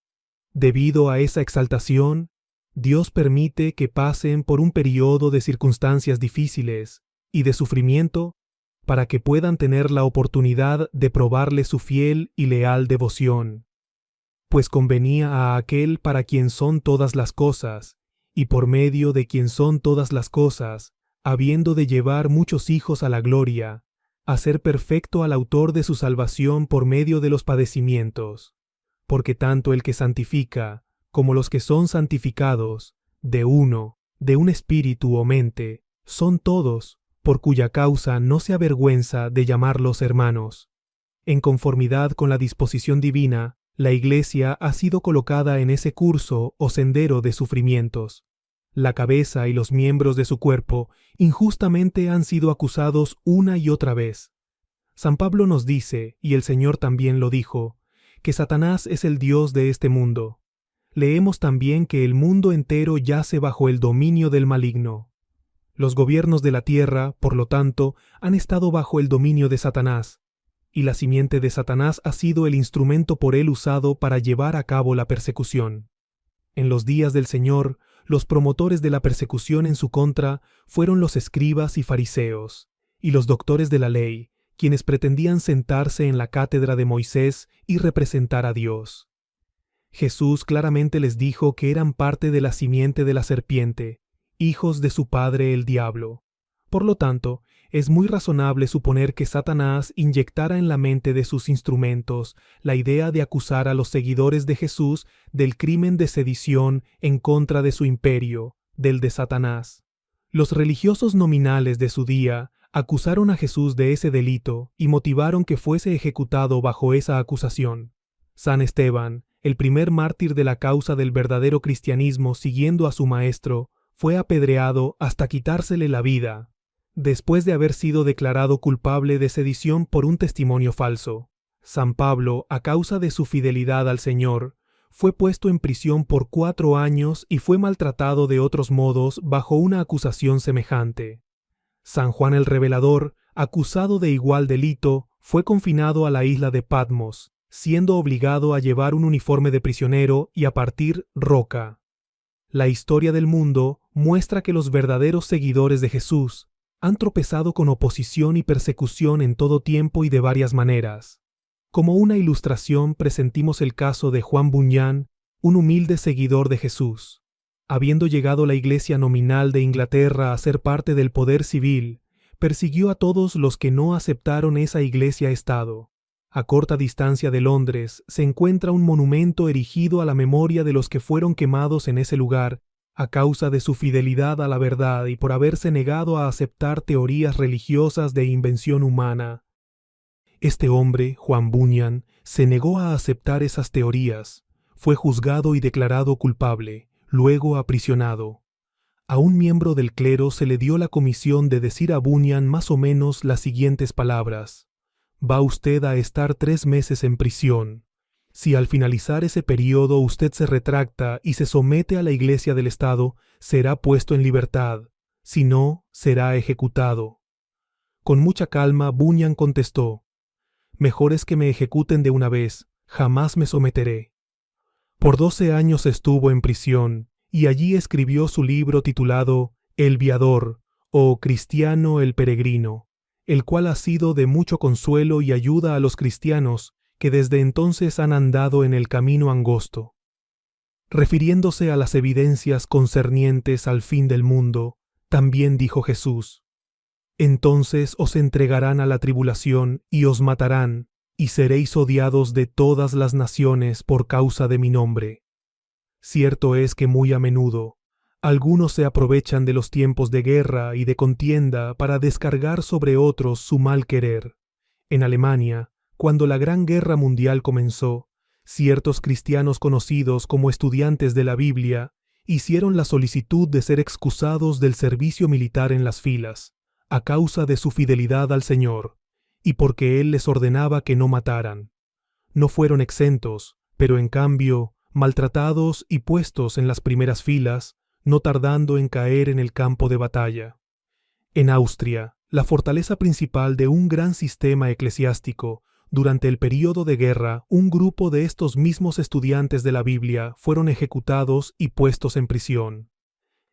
Debido a esa exaltación, Dios permite que pasen por un periodo de circunstancias difíciles y de sufrimiento para que puedan tener la oportunidad de probarle su fiel y leal devoción. Pues convenía a aquel para quien son todas las cosas, y por medio de quien son todas las cosas, habiendo de llevar muchos hijos a la gloria, hacer perfecto al autor de su salvación por medio de los padecimientos. Porque tanto el que santifica, como los que son santificados, de un espíritu o mente, son todos, por cuya causa no se avergüenza de llamarlos hermanos. En conformidad con la disposición divina, la Iglesia ha sido colocada en ese curso o sendero de sufrimientos. La cabeza y los miembros de su cuerpo injustamente han sido acusados una y otra vez. San Pablo nos dice, y el Señor también lo dijo, que Satanás es el dios de este mundo. Leemos también que el mundo entero yace bajo el dominio del maligno. Los gobiernos de la tierra, por lo tanto, han estado bajo el dominio de Satanás, y la simiente de Satanás ha sido el instrumento por él usado para llevar a cabo la persecución. En los días del Señor, los promotores de la persecución en su contra fueron los escribas y fariseos, y los doctores de la ley, quienes pretendían sentarse en la cátedra de Moisés y representar a Dios. Jesús claramente les dijo que eran parte de la simiente de la serpiente, hijos de su padre el diablo. Por lo tanto, es muy razonable suponer que Satanás inyectara en la mente de sus instrumentos la idea de acusar a los seguidores de Jesús del crimen de sedición en contra de su imperio, del de Satanás. Los religiosos nominales de su día acusaron a Jesús de ese delito y motivaron que fuese ejecutado bajo esa acusación. San Esteban, el primer mártir de la causa del verdadero cristianismo siguiendo a su maestro, fue apedreado hasta quitársele la vida, después de haber sido declarado culpable de sedición por un testimonio falso. San Pablo, a causa de su fidelidad al Señor, fue puesto en prisión por 4 años y fue maltratado de otros modos bajo una acusación semejante. San Juan el Revelador, acusado de igual delito, fue confinado a la isla de Patmos, siendo obligado a llevar un uniforme de prisionero y a partir roca. La historia del mundo muestra que los verdaderos seguidores de Jesús han tropezado con oposición y persecución en todo tiempo y de varias maneras. Como una ilustración presentimos el caso de Juan Bunyan, un humilde seguidor de Jesús. Habiendo llegado la Iglesia nominal de Inglaterra a ser parte del poder civil, persiguió a todos los que no aceptaron esa Iglesia-Estado. A corta distancia de Londres se encuentra un monumento erigido a la memoria de los que fueron quemados en ese lugar a causa de su fidelidad a la verdad y por haberse negado a aceptar teorías religiosas de invención humana. Este hombre, Juan Bunyan, se negó a aceptar esas teorías, fue juzgado y declarado culpable, luego aprisionado. A un miembro del clero se le dio la comisión de decir a Bunyan más o menos las siguientes palabras: «Va usted a estar 3 meses en prisión. Si al finalizar ese periodo usted se retracta y se somete a la Iglesia del Estado, será puesto en libertad. Si no, será ejecutado». Con mucha calma, Bunyan contestó: «Mejor es que me ejecuten de una vez, jamás me someteré». Por 12 años estuvo en prisión, y allí escribió su libro titulado El Viador, o Cristiano el Peregrino, el cual ha sido de mucho consuelo y ayuda a los cristianos que desde entonces han andado en el camino angosto. Refiriéndose a las evidencias concernientes al fin del mundo, También dijo Jesús: entonces os entregarán a la tribulación y os matarán, y seréis odiados de todas las naciones por causa de mi nombre. Cierto es que muy a menudo algunos se aprovechan de los tiempos de guerra y de contienda para descargar sobre otros su mal querer. En Alemania, cuando la Gran Guerra Mundial comenzó, ciertos cristianos conocidos como estudiantes de la Biblia hicieron la solicitud de ser excusados del servicio militar en las filas, a causa de su fidelidad al Señor, y porque Él les ordenaba que no mataran. No fueron exentos, pero en cambio, maltratados y puestos en las primeras filas, no tardando en caer en el campo de batalla. En Austria, la fortaleza principal de un gran sistema eclesiástico, durante el período de guerra, un grupo de estos mismos estudiantes de la Biblia fueron ejecutados y puestos en prisión.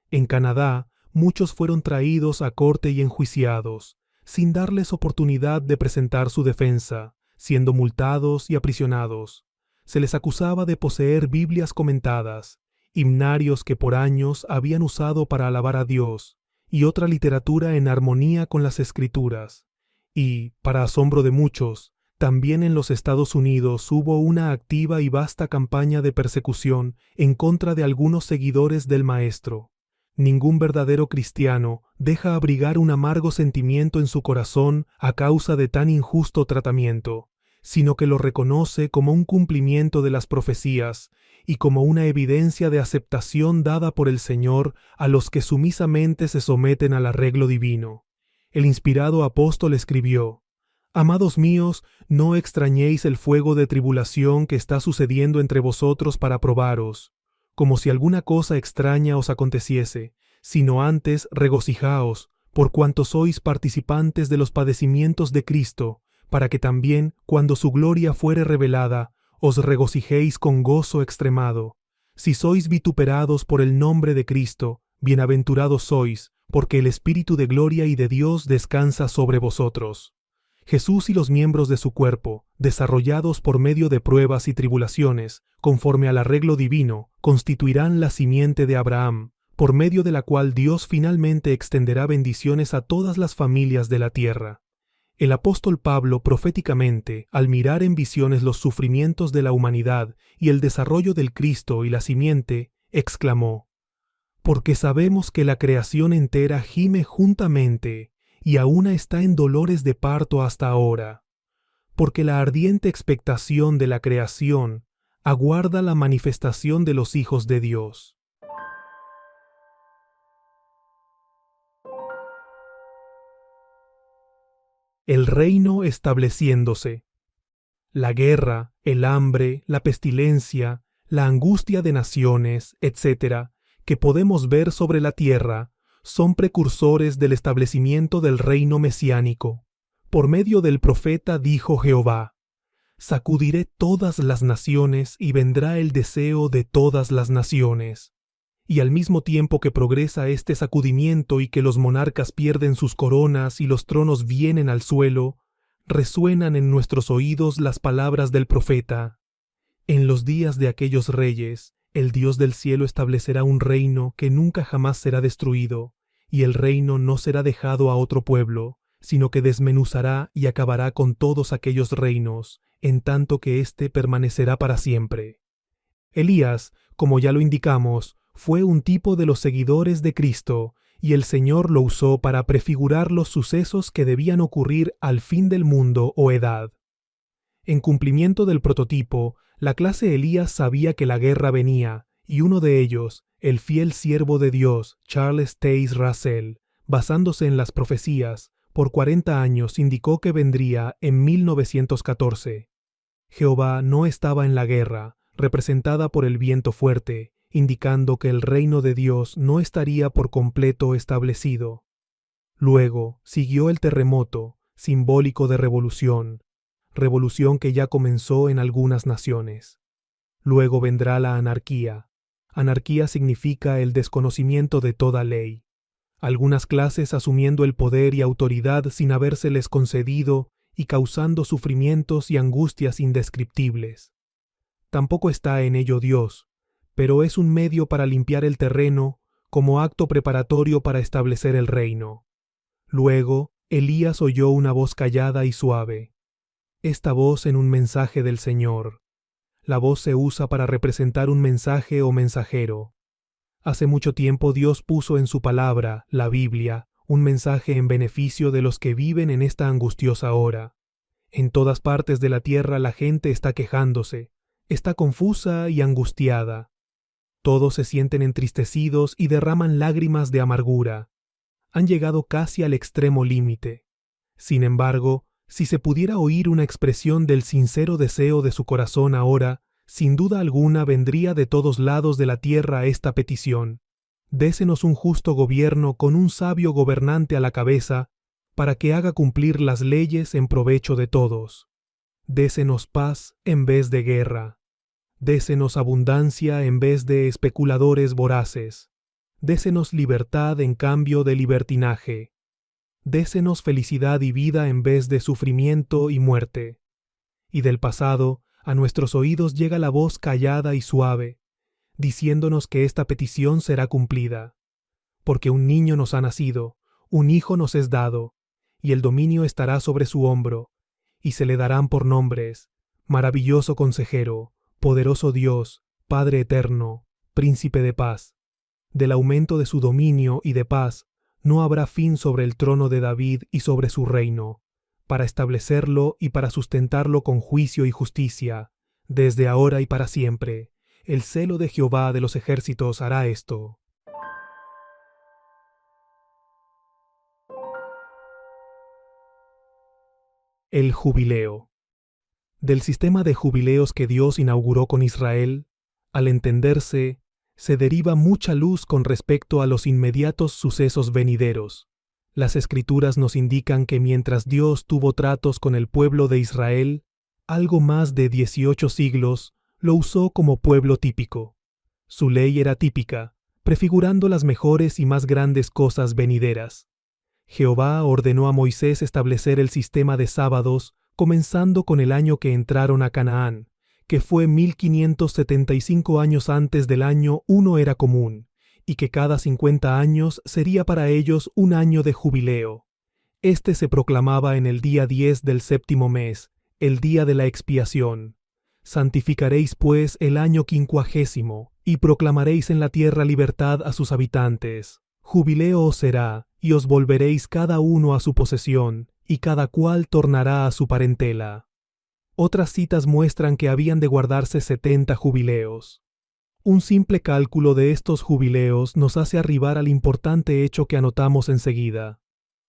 En Canadá, muchos fueron traídos a corte y enjuiciados, sin darles oportunidad de presentar su defensa, siendo multados y aprisionados. Se les acusaba de poseer Biblias comentadas, himnarios que por años habían usado para alabar a Dios, y otra literatura en armonía con las Escrituras. Y, para asombro de muchos, también en los Estados Unidos hubo una activa y vasta campaña de persecución en contra de algunos seguidores del Maestro. Ningún verdadero cristiano deja abrigar un amargo sentimiento en su corazón a causa de tan injusto tratamiento, sino que lo reconoce como un cumplimiento de las profecías y como una evidencia de aceptación dada por el Señor a los que sumisamente se someten al arreglo divino. El inspirado apóstol escribió: amados míos, no extrañéis el fuego de tribulación que está sucediendo entre vosotros para probaros, como si alguna cosa extraña os aconteciese, sino antes regocijaos, por cuanto sois participantes de los padecimientos de Cristo, para que también, cuando su gloria fuere revelada, os regocijéis con gozo extremado. Si sois vituperados por el nombre de Cristo, bienaventurados sois, porque el Espíritu de gloria y de Dios descansa sobre vosotros. Jesús y los miembros de su cuerpo, desarrollados por medio de pruebas y tribulaciones, conforme al arreglo divino, constituirán la simiente de Abraham, por medio de la cual Dios finalmente extenderá bendiciones a todas las familias de la tierra. El apóstol Pablo proféticamente, al mirar en visiones los sufrimientos de la humanidad y el desarrollo del Cristo y la simiente, exclamó: porque sabemos que la creación entera gime juntamente, y aún está en dolores de parto hasta ahora, porque la ardiente expectación de la creación aguarda la manifestación de los hijos de Dios. El reino estableciéndose. La guerra, el hambre, la pestilencia, la angustia de naciones, etc., que podemos ver sobre la tierra, son precursores del establecimiento del reino mesiánico. Por medio del profeta dijo Jehová: sacudiré todas las naciones y vendrá el deseo de todas las naciones. Y al mismo tiempo que progresa este sacudimiento y que los monarcas pierden sus coronas y los tronos vienen al suelo, resuenan en nuestros oídos las palabras del profeta: en los días de aquellos reyes, el Dios del cielo establecerá un reino que nunca jamás será destruido, y el reino no será dejado a otro pueblo, sino que desmenuzará y acabará con todos aquellos reinos, en tanto que éste permanecerá para siempre. Elías, como ya lo indicamos, fue un tipo de los seguidores de Cristo, y el Señor lo usó para prefigurar los sucesos que debían ocurrir al fin del mundo o edad. En cumplimiento del prototipo, la clase Elías sabía que la guerra venía, y uno de ellos, el fiel siervo de Dios, Charles Taze Russell, basándose en las profecías, por 40 años indicó que vendría en 1914. Jehová no estaba en la guerra, representada por el viento fuerte, indicando que el reino de Dios no estaría por completo establecido. Luego siguió el terremoto, simbólico de revolución que ya comenzó en algunas naciones. Luego vendrá la anarquía. Anarquía significa el desconocimiento de toda ley. Algunas clases asumiendo el poder y autoridad sin habérseles concedido y causando sufrimientos y angustias indescriptibles. Tampoco está en ello Dios, pero es un medio para limpiar el terreno, como acto preparatorio para establecer el reino. Luego, Elías oyó una voz callada y suave. Esta voz en un mensaje del Señor. La voz se usa para representar un mensaje o mensajero. Hace mucho tiempo Dios puso en su palabra, la Biblia, un mensaje en beneficio de los que viven en esta angustiosa hora. En todas partes de la tierra la gente está quejándose, está confusa y angustiada. Todos se sienten entristecidos y derraman lágrimas de amargura. Han llegado casi al extremo límite. Sin embargo, si se pudiera oír una expresión del sincero deseo de su corazón ahora, sin duda alguna vendría de todos lados de la tierra esta petición: désenos un justo gobierno con un sabio gobernante a la cabeza, para que haga cumplir las leyes en provecho de todos. Désenos paz en vez de guerra. Désenos abundancia en vez de especuladores voraces. Désenos libertad en cambio de libertinaje. Désenos felicidad y vida en vez de sufrimiento y muerte. Y del pasado, a nuestros oídos llega la voz callada y suave, diciéndonos que esta petición será cumplida. Porque un niño nos ha nacido, un hijo nos es dado, y el dominio estará sobre su hombro, y se le darán por nombres: Maravilloso Consejero, Poderoso Dios, Padre Eterno, Príncipe de Paz. Del aumento de su dominio y de paz no habrá fin sobre el trono de David y sobre su reino, para establecerlo y para sustentarlo con juicio y justicia, desde ahora y para siempre. El celo de Jehová de los ejércitos hará esto. El jubileo. Del sistema de jubileos que Dios inauguró con Israel, al entenderse, se deriva mucha luz con respecto a los inmediatos sucesos venideros. Las Escrituras nos indican que mientras Dios tuvo tratos con el pueblo de Israel, algo más de 18 siglos, lo usó como pueblo típico. Su ley era típica, prefigurando las mejores y más grandes cosas venideras. Jehová ordenó a Moisés establecer el sistema de sábados, comenzando con el año que entraron a Canaán, que fue 1575 años antes del año 1 era común, y que cada 50 años sería para ellos un año de jubileo. Este se proclamaba en el día 10 del séptimo mes, el día de la expiación. Santificaréis pues el año 50, y proclamaréis en la tierra libertad a sus habitantes. Jubileo os será, y os volveréis cada uno a su posesión, y cada cual tornará a su parentela. Otras citas muestran que habían de guardarse 70 jubileos. Un simple cálculo de estos jubileos nos hace arribar al importante hecho que anotamos enseguida.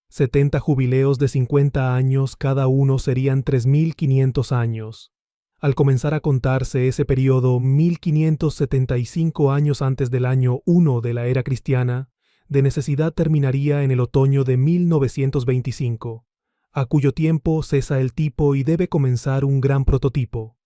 70 jubileos de 50 años cada uno serían 3.500 años. Al comenzar a contarse ese periodo 1575 años antes del año 1 de la era cristiana, de necesidad terminaría en el otoño de 1925. A cuyo tiempo cesa el tipo y debe comenzar un gran prototipo.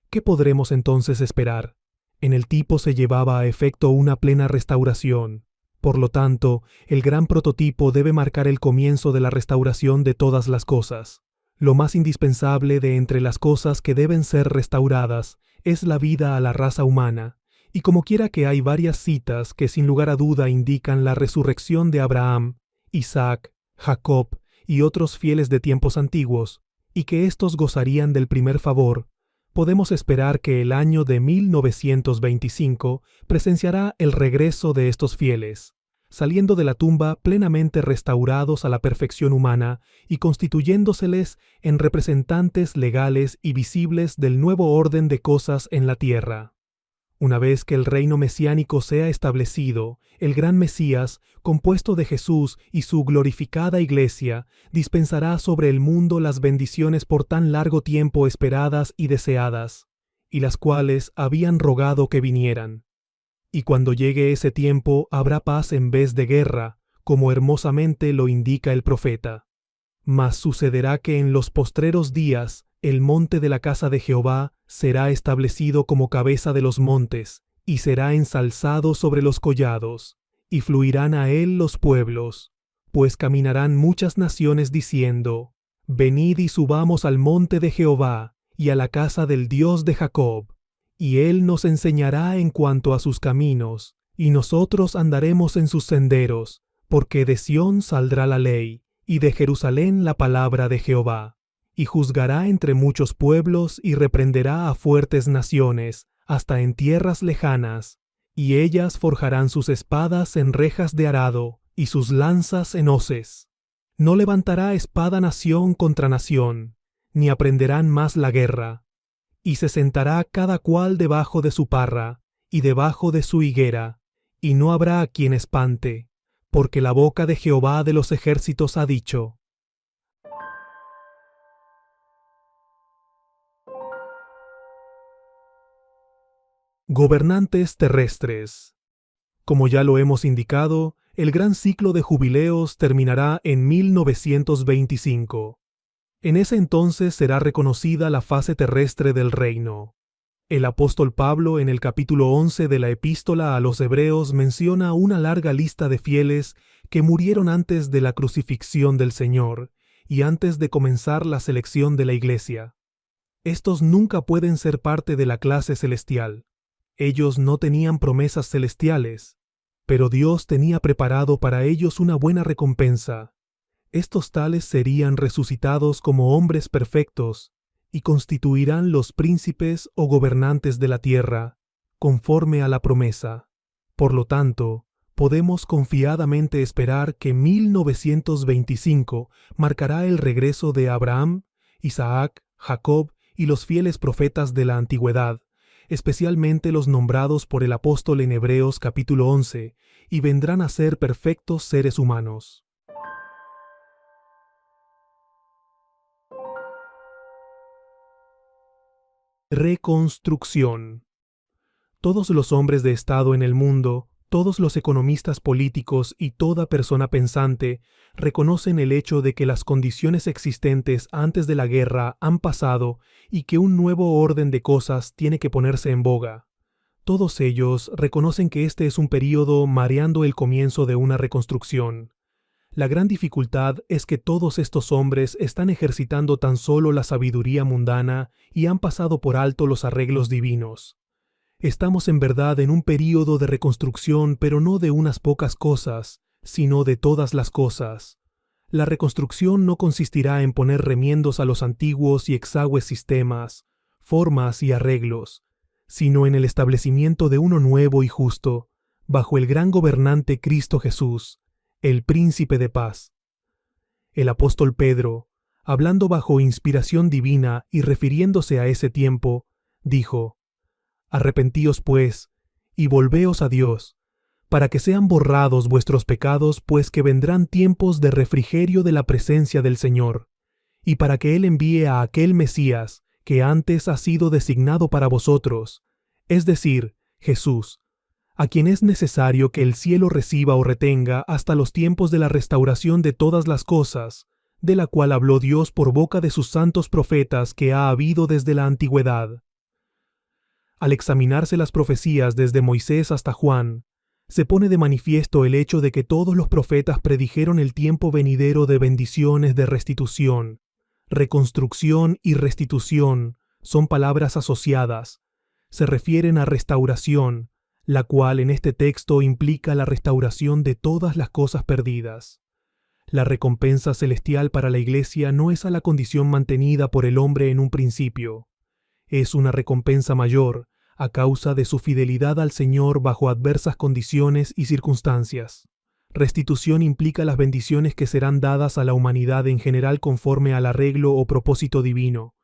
¿Qué podremos entonces esperar? En el tipo se llevaba a efecto una plena restauración. Por lo tanto, el gran prototipo debe marcar el comienzo de la restauración de todas las cosas. Lo más indispensable de entre las cosas que deben ser restauradas es la vida a la raza humana, y como quiera que hay varias citas que sin lugar a duda indican la resurrección de Abraham, Isaac, Jacob, y otros fieles de tiempos antiguos, y que éstos gozarían del primer favor, podemos esperar que el año de 1925 presenciará el regreso de estos fieles, saliendo de la tumba plenamente restaurados a la perfección humana y constituyéndoseles en representantes legales y visibles del nuevo orden de cosas en la tierra. Una vez que el reino mesiánico sea establecido, el gran Mesías, compuesto de Jesús y su glorificada Iglesia, dispensará sobre el mundo las bendiciones por tan largo tiempo esperadas y deseadas, y las cuales habían rogado que vinieran. Y cuando llegue ese tiempo habrá paz en vez de guerra, como hermosamente lo indica el profeta. Mas sucederá que en los postreros días el monte de la casa de Jehová será establecido como cabeza de los montes, y será ensalzado sobre los collados, y fluirán a él los pueblos, pues caminarán muchas naciones diciendo: Venid y subamos al monte de Jehová, y a la casa del Dios de Jacob, y él nos enseñará en cuanto a sus caminos, y nosotros andaremos en sus senderos, porque de Sión saldrá la ley, y de Jerusalén la palabra de Jehová. Y juzgará entre muchos pueblos, y reprenderá a fuertes naciones, hasta en tierras lejanas, y ellas forjarán sus espadas en rejas de arado, y sus lanzas en hoces. No levantará espada nación contra nación, ni aprenderán más la guerra. Y se sentará cada cual debajo de su parra, y debajo de su higuera, y no habrá a quien espante, porque la boca de Jehová de los ejércitos ha dicho. Gobernantes terrestres. Como ya lo hemos indicado, el gran ciclo de jubileos terminará en 1925. En ese entonces será reconocida la fase terrestre del reino. El apóstol Pablo en el capítulo 11 de la epístola a los Hebreos menciona una larga lista de fieles que murieron antes de la crucifixión del Señor y antes de comenzar la selección de la iglesia. Estos nunca pueden ser parte de la clase celestial. Ellos no tenían promesas celestiales, pero Dios tenía preparado para ellos una buena recompensa. Estos tales serían resucitados como hombres perfectos y constituirán los príncipes o gobernantes de la tierra, conforme a la promesa. Por lo tanto, podemos confiadamente esperar que 1925 marcará el regreso de Abraham, Isaac, Jacob y los fieles profetas de la antigüedad, especialmente los nombrados por el apóstol en Hebreos capítulo 11, y vendrán a ser perfectos seres humanos. Reconstrucción. Todos los hombres de Estado en el mundo, todos los economistas políticos y toda persona pensante reconocen el hecho de que las condiciones existentes antes de la guerra han pasado y que un nuevo orden de cosas tiene que ponerse en boga. Todos ellos reconocen que este es un período mareando el comienzo de una reconstrucción. La gran dificultad es que todos estos hombres están ejercitando tan solo la sabiduría mundana y han pasado por alto los arreglos divinos. Estamos en verdad en un período de reconstrucción, pero no de unas pocas cosas, sino de todas las cosas. La reconstrucción no consistirá en poner remiendos a los antiguos y exagües sistemas, formas y arreglos, sino en el establecimiento de uno nuevo y justo, bajo el gran gobernante Cristo Jesús, el Príncipe de Paz. El apóstol Pedro, hablando bajo inspiración divina y refiriéndose a ese tiempo, dijo: Arrepentíos pues, y volveos a Dios, para que sean borrados vuestros pecados, pues que vendrán tiempos de refrigerio de la presencia del Señor, y para que Él envíe a aquel Mesías que antes ha sido designado para vosotros, es decir, Jesús, a quien es necesario que el cielo reciba o retenga hasta los tiempos de la restauración de todas las cosas, de la cual habló Dios por boca de sus santos profetas que ha habido desde la antigüedad. Al examinarse las profecías desde Moisés hasta Juan, se pone de manifiesto el hecho de que todos los profetas predijeron el tiempo venidero de bendiciones de restitución. Reconstrucción y restitución son palabras asociadas. Se refieren a restauración, la cual en este texto implica la restauración de todas las cosas perdidas. La recompensa celestial para la Iglesia no es a la condición mantenida por el hombre en un principio. Es una recompensa mayor, a causa de su fidelidad al Señor bajo adversas condiciones y circunstancias. Restitución implica las bendiciones que serán dadas a la humanidad en general conforme al arreglo o propósito divino,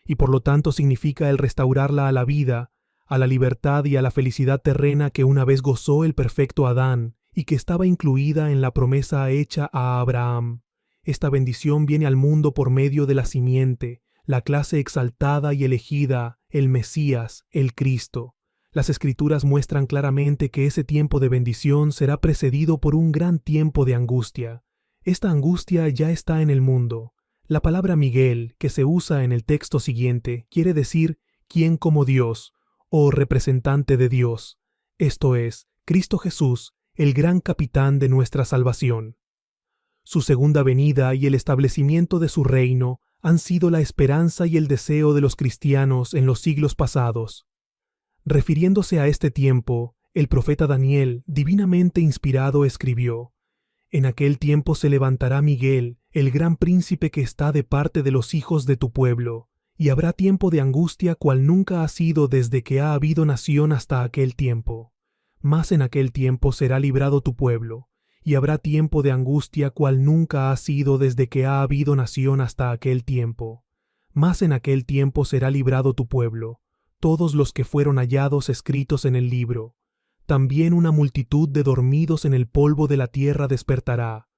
y por lo tanto significa el restaurarla a la vida, a la libertad y a la felicidad terrena que una vez gozó el perfecto Adán y que estaba incluida en la promesa hecha a Abraham. Esta bendición viene al mundo por medio de la simiente, la clase exaltada y elegida, el Mesías, el Cristo. Las Escrituras muestran claramente que ese tiempo de bendición será precedido por un gran tiempo de angustia. Esta angustia ya está en el mundo. La palabra Miguel, que se usa en el texto siguiente, quiere decir ¿quién como Dios? O representante de Dios, esto es, Cristo Jesús, el gran capitán de nuestra salvación. Su segunda venida y el establecimiento de su reino han sido la esperanza y el deseo de los cristianos en los siglos pasados. Refiriéndose a este tiempo, El profeta Daniel, divinamente inspirado, escribió: En aquel tiempo se levantará Miguel, el gran príncipe que está de parte de los hijos de tu pueblo, y habrá tiempo de angustia cual nunca ha sido desde que ha habido nación hasta aquel tiempo. Mas en aquel tiempo será librado tu pueblo, y habrá tiempo de angustia cual nunca ha sido desde que ha habido nación hasta aquel tiempo. Mas en aquel tiempo será librado tu pueblo, todos los que fueron hallados escritos en el libro. También una multitud de dormidos en el polvo de la tierra despertará,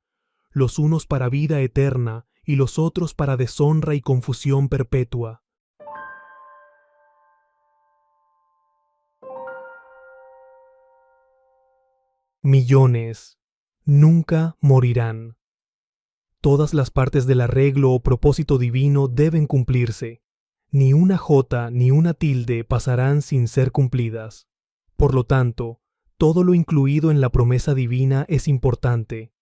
los unos para vida eterna y los otros para deshonra y confusión perpetua. Millones nunca morirán. Todas las partes del arreglo o propósito divino deben cumplirse. Ni una jota ni una tilde pasarán sin ser cumplidas. Por lo tanto, todo lo incluido en la promesa divina es importante.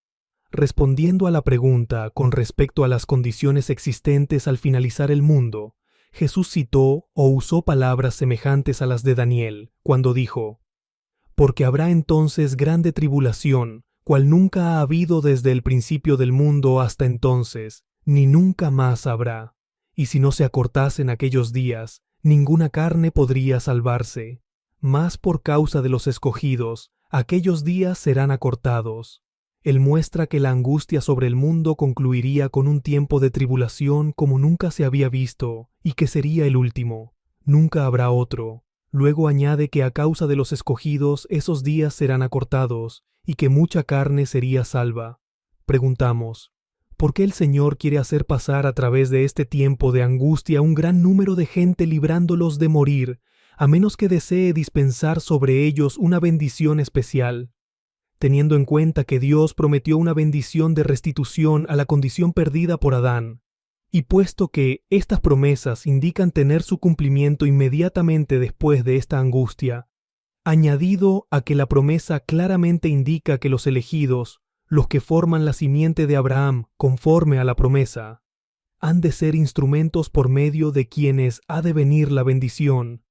Respondiendo a la pregunta con respecto a las condiciones existentes al finalizar el mundo, Jesús citó o usó palabras semejantes a las de Daniel, cuando dijo: Porque habrá entonces grande tribulación, cual nunca ha habido desde el principio del mundo hasta entonces, ni nunca más habrá. Y si no se acortasen aquellos días, ninguna carne podría salvarse. Mas por causa de los escogidos, aquellos días serán acortados. Él muestra que la angustia sobre el mundo concluiría con un tiempo de tribulación como nunca se había visto, y que sería el último. Nunca habrá otro. Luego añade que a causa de los escogidos esos días serán acortados, y que mucha carne sería salva. Preguntamos: ¿por qué el Señor quiere hacer pasar a través de este tiempo de angustia un gran número de gente librándolos de morir, a menos que desee dispensar sobre ellos una bendición especial? Teniendo en cuenta que Dios prometió una bendición de restitución a la condición perdida por Adán, y puesto que estas promesas indican tener su cumplimiento inmediatamente después de esta angustia, añadido a que la promesa claramente indica que los elegidos, los que forman la simiente de Abraham conforme a la promesa, han de ser instrumentos por medio de quienes ha de venir la bendición,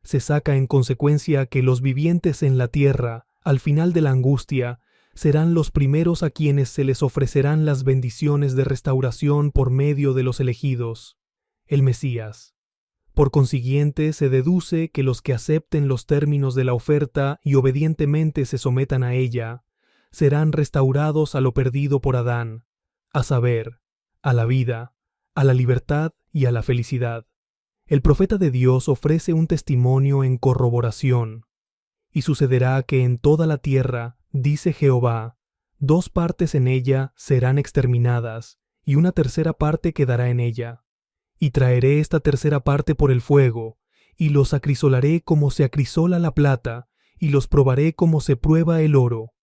se saca en consecuencia que los vivientes en la tierra, al final de la angustia, serán los primeros a quienes se les ofrecerán las bendiciones de restauración por medio de los elegidos, el Mesías. Por consiguiente, se deduce que los que acepten los términos de la oferta y obedientemente se sometan a ella, serán restaurados a lo perdido por Adán, a saber, a la vida, a la libertad y a la felicidad. El profeta de Dios ofrece un testimonio en corroboración. Y sucederá que en toda la tierra, dice Jehová, 2 partes en ella serán exterminadas, y una tercera parte quedará en ella. Y traeré esta tercera parte por el fuego, y los acrisolaré como se acrisola la plata, y los probaré como se prueba el oro.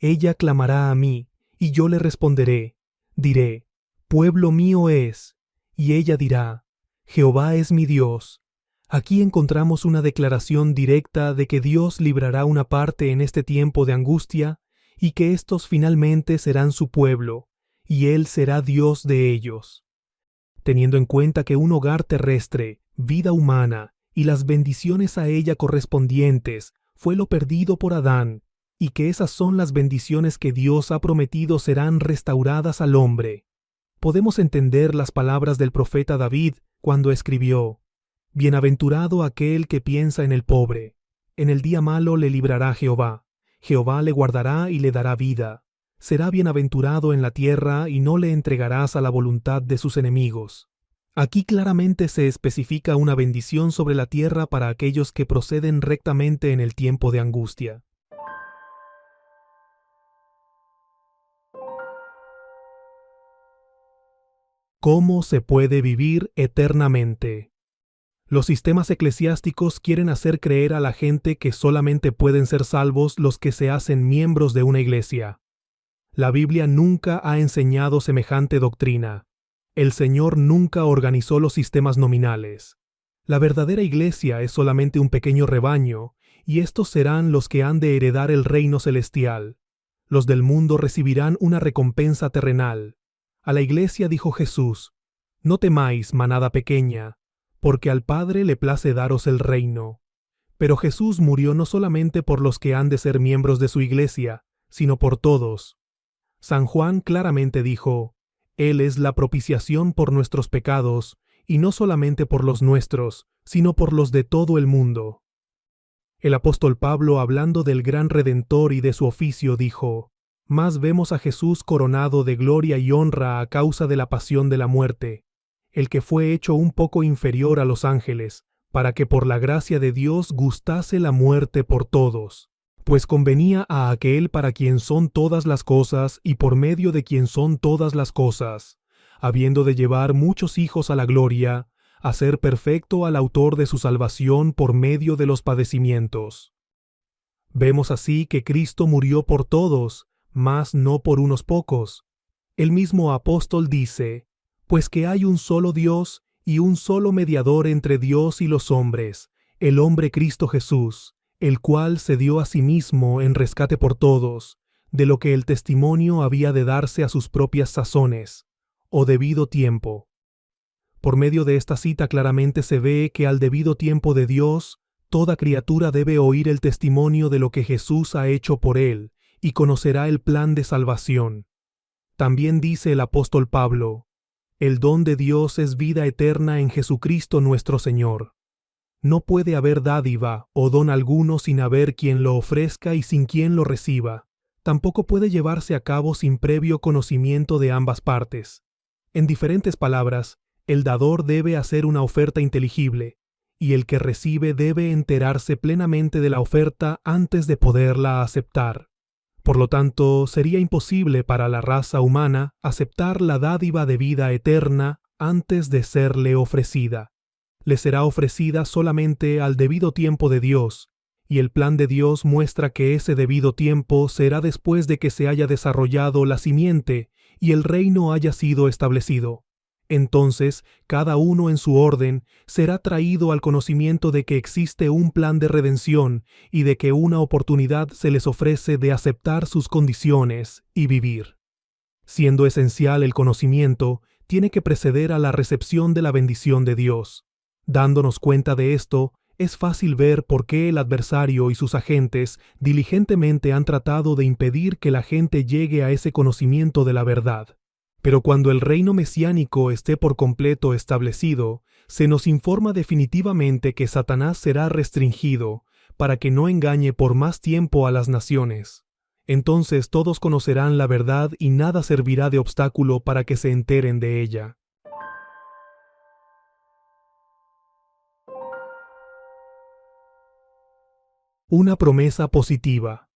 Ella clamará a mí, y yo le responderé. Diré: pueblo mío es. Y ella dirá: Jehová es mi Dios. Aquí encontramos una declaración directa de que Dios librará una parte en este tiempo de angustia y que éstos finalmente serán su pueblo, y Él será Dios de ellos. Teniendo en cuenta que un hogar terrestre, vida humana y las bendiciones a ella correspondientes fue lo perdido por Adán, y que esas son las bendiciones que Dios ha prometido serán restauradas al hombre, podemos entender las palabras del profeta David cuando escribió: Bienaventurado aquel que piensa en el pobre. En el día malo le librará Jehová. Jehová le guardará y le dará vida. Será bienaventurado en la tierra y no le entregarás a la voluntad de sus enemigos. Aquí claramente se especifica una bendición sobre la tierra para aquellos que proceden rectamente en el tiempo de angustia. ¿Cómo se puede vivir eternamente? Los sistemas eclesiásticos quieren hacer creer a la gente que solamente pueden ser salvos los que se hacen miembros de una iglesia. La Biblia nunca ha enseñado semejante doctrina. El Señor nunca organizó los sistemas nominales. La verdadera iglesia es solamente un pequeño rebaño, y estos serán los que han de heredar el reino celestial. Los del mundo recibirán una recompensa terrenal. A la iglesia dijo Jesús: No temáis, manada pequeña, porque al Padre le place daros el reino. Pero Jesús murió no solamente por los que han de ser miembros de su iglesia, sino por todos. San Juan claramente dijo: Él es la propiciación por nuestros pecados, y no solamente por los nuestros, sino por los de todo el mundo. El apóstol Pablo, hablando del gran Redentor y de su oficio, dijo: Más vemos a Jesús coronado de gloria y honra a causa de la pasión de la muerte, el que fue hecho un poco inferior a los ángeles, para que por la gracia de Dios gustase la muerte por todos, pues convenía a aquel para quien son todas las cosas y por medio de quien son todas las cosas, habiendo de llevar muchos hijos a la gloria, hacer perfecto al autor de su salvación por medio de los padecimientos. Vemos así que Cristo murió por todos, mas no por unos pocos. El mismo apóstol dice: Pues que hay un solo Dios y un solo mediador entre Dios y los hombres, el hombre Cristo Jesús, el cual se dio a sí mismo en rescate por todos, de lo que el testimonio había de darse a sus propias sazones, o debido tiempo. Por medio de esta cita claramente se ve que al debido tiempo de Dios, toda criatura debe oír el testimonio de lo que Jesús ha hecho por él, y conocerá el plan de salvación. También dice el apóstol Pablo: El don de Dios es vida eterna en Jesucristo nuestro Señor. No puede haber dádiva o don alguno sin haber quien lo ofrezca y sin quien lo reciba. Tampoco puede llevarse a cabo sin previo conocimiento de ambas partes. En diferentes palabras, el dador debe hacer una oferta inteligible, y el que recibe debe enterarse plenamente de la oferta antes de poderla aceptar. Por lo tanto, sería imposible para la raza humana aceptar la dádiva de vida eterna antes de serle ofrecida. Le será ofrecida solamente al debido tiempo de Dios, y el plan de Dios muestra que ese debido tiempo será después de que se haya desarrollado la simiente y el reino haya sido establecido. Entonces, cada uno en su orden será traído al conocimiento de que existe un plan de redención y de que una oportunidad se les ofrece de aceptar sus condiciones y vivir. Siendo esencial el conocimiento, tiene que preceder a la recepción de la bendición de Dios. Dándonos cuenta de esto, es fácil ver por qué el adversario y sus agentes diligentemente han tratado de impedir que la gente llegue a ese conocimiento de la verdad. Pero cuando el reino mesiánico esté por completo establecido, se nos informa definitivamente que Satanás será restringido para que no engañe por más tiempo a las naciones. Entonces todos conocerán la verdad y nada servirá de obstáculo para que se enteren de ella. Una promesa positiva.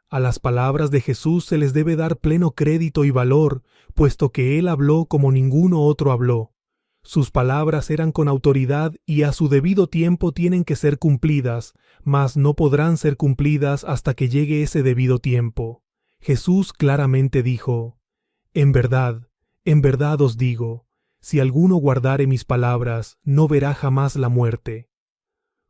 A las palabras de Jesús se les debe dar pleno crédito y valor, puesto que Él habló como ninguno otro habló. Sus palabras eran con autoridad y a su debido tiempo tienen que ser cumplidas, mas no podrán ser cumplidas hasta que llegue ese debido tiempo. Jesús claramente dijo: en verdad os digo, si alguno guardare mis palabras, no verá jamás la muerte.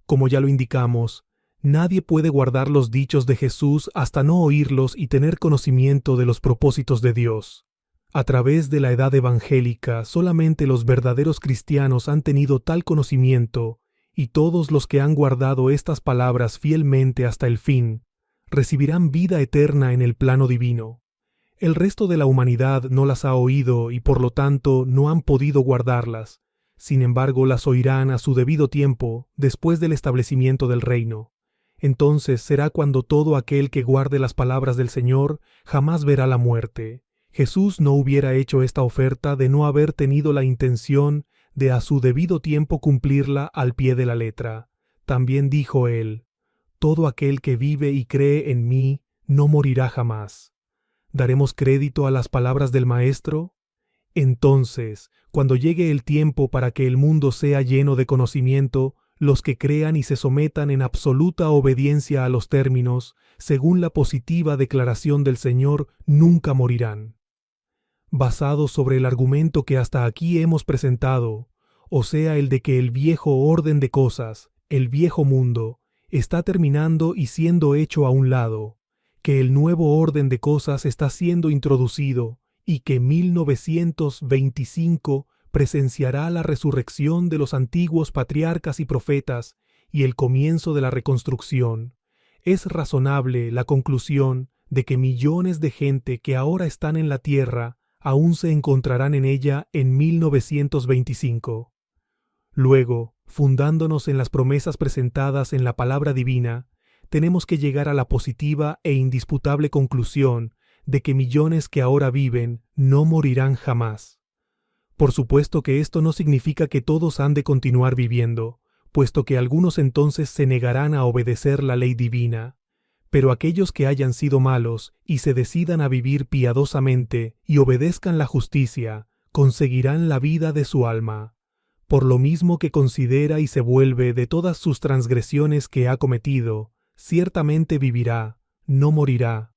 Como ya lo indicamos, nadie puede guardar los dichos de Jesús hasta no oírlos y tener conocimiento de los propósitos de Dios. A través de la edad evangélica, solamente los verdaderos cristianos han tenido tal conocimiento, y todos los que han guardado estas palabras fielmente hasta el fin, recibirán vida eterna en el plano divino. El resto de la humanidad no las ha oído y por lo tanto no han podido guardarlas. Sin embargo, las oirán a su debido tiempo, después del establecimiento del reino. Entonces será cuando todo aquel que guarde las palabras del Señor jamás verá la muerte. Jesús no hubiera hecho esta oferta de no haber tenido la intención de a su debido tiempo cumplirla al pie de la letra. También dijo él: todo aquel que vive y cree en mí no morirá jamás. ¿Daremos crédito a las palabras del Maestro? Entonces, cuando llegue el tiempo para que el mundo sea lleno de conocimiento, los que crean y se sometan en absoluta obediencia a los términos, según la positiva declaración del Señor, nunca morirán. Basado sobre el argumento que hasta aquí hemos presentado, o sea, el de que el viejo orden de cosas, el viejo mundo, está terminando y siendo hecho a un lado, que el nuevo orden de cosas está siendo introducido y que 1925 presenciará la resurrección de los antiguos patriarcas y profetas y el comienzo de la reconstrucción, es razonable la conclusión de que millones de gente que ahora están en la Tierra aún se encontrarán en ella en 1925. Luego, fundándonos en las promesas presentadas en la palabra divina, tenemos que llegar a la positiva e indisputable conclusión de que millones que ahora viven no morirán jamás. Por supuesto que esto no significa que todos han de continuar viviendo, puesto que algunos entonces se negarán a obedecer la ley divina. Pero aquellos que hayan sido malos y se decidan a vivir piadosamente y obedezcan la justicia, conseguirán la vida de su alma. Por lo mismo que considera y se vuelve de todas sus transgresiones que ha cometido, ciertamente vivirá, no morirá.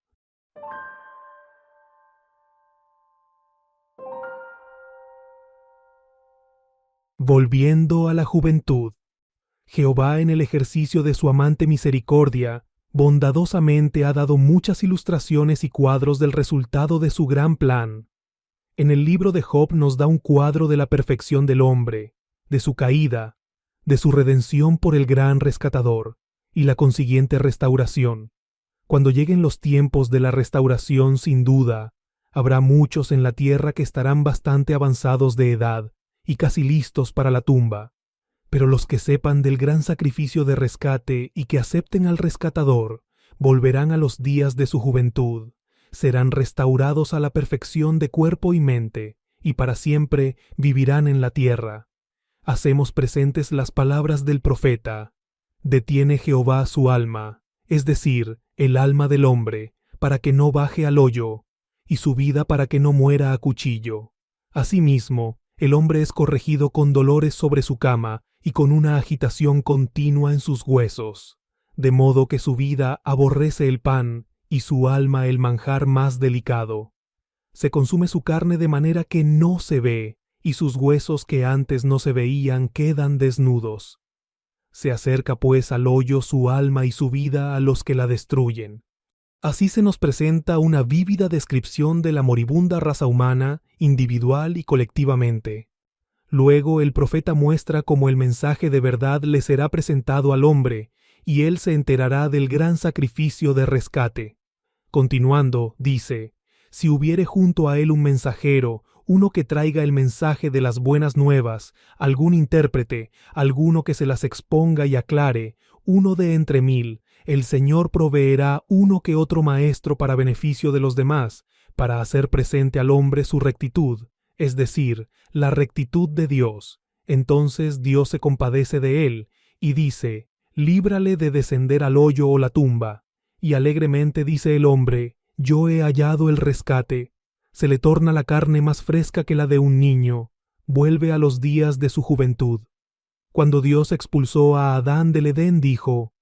Volviendo a la juventud. Jehová, en el ejercicio de su amante misericordia, bondadosamente ha dado muchas ilustraciones y cuadros del resultado de su gran plan. En el libro de Job nos da un cuadro de la perfección del hombre, de su caída, de su redención por el gran rescatador, y la consiguiente restauración. Cuando lleguen los tiempos de la restauración, sin duda, habrá muchos en la tierra que estarán bastante avanzados de edad y casi listos para la tumba. Pero los que sepan del gran sacrificio de rescate y que acepten al rescatador, volverán a los días de su juventud, serán restaurados a la perfección de cuerpo y mente, y para siempre vivirán en la tierra. Hacemos presentes las palabras del profeta: detiene Jehová su alma, es decir, el alma del hombre, para que no baje al hoyo, y su vida para que no muera a cuchillo. Asimismo, el hombre es corregido con dolores sobre su cama y con una agitación continua en sus huesos, de modo que su vida aborrece el pan y su alma el manjar más delicado. Se consume su carne de manera que no se ve, y sus huesos que antes no se veían quedan desnudos. Se acerca pues al hoyo su alma y su vida a los que la destruyen. Así se nos presenta una vívida descripción de la moribunda raza humana, individual y colectivamente. Luego el profeta muestra cómo el mensaje de verdad le será presentado al hombre, y él se enterará del gran sacrificio de rescate. Continuando, dice: si hubiere junto a él un mensajero, uno que traiga el mensaje de las buenas nuevas, algún intérprete, alguno que se las exponga y aclare, uno de entre 1000, el Señor proveerá uno que otro maestro para beneficio de los demás, para hacer presente al hombre su rectitud, es decir, la rectitud de Dios. Entonces Dios se compadece de él, y dice: líbrale de descender al hoyo o la tumba. Y alegremente dice el hombre: yo he hallado el rescate. Se le torna la carne más fresca que la de un niño, vuelve a los días de su juventud. Cuando Dios expulsó a Adán del Edén, dijo: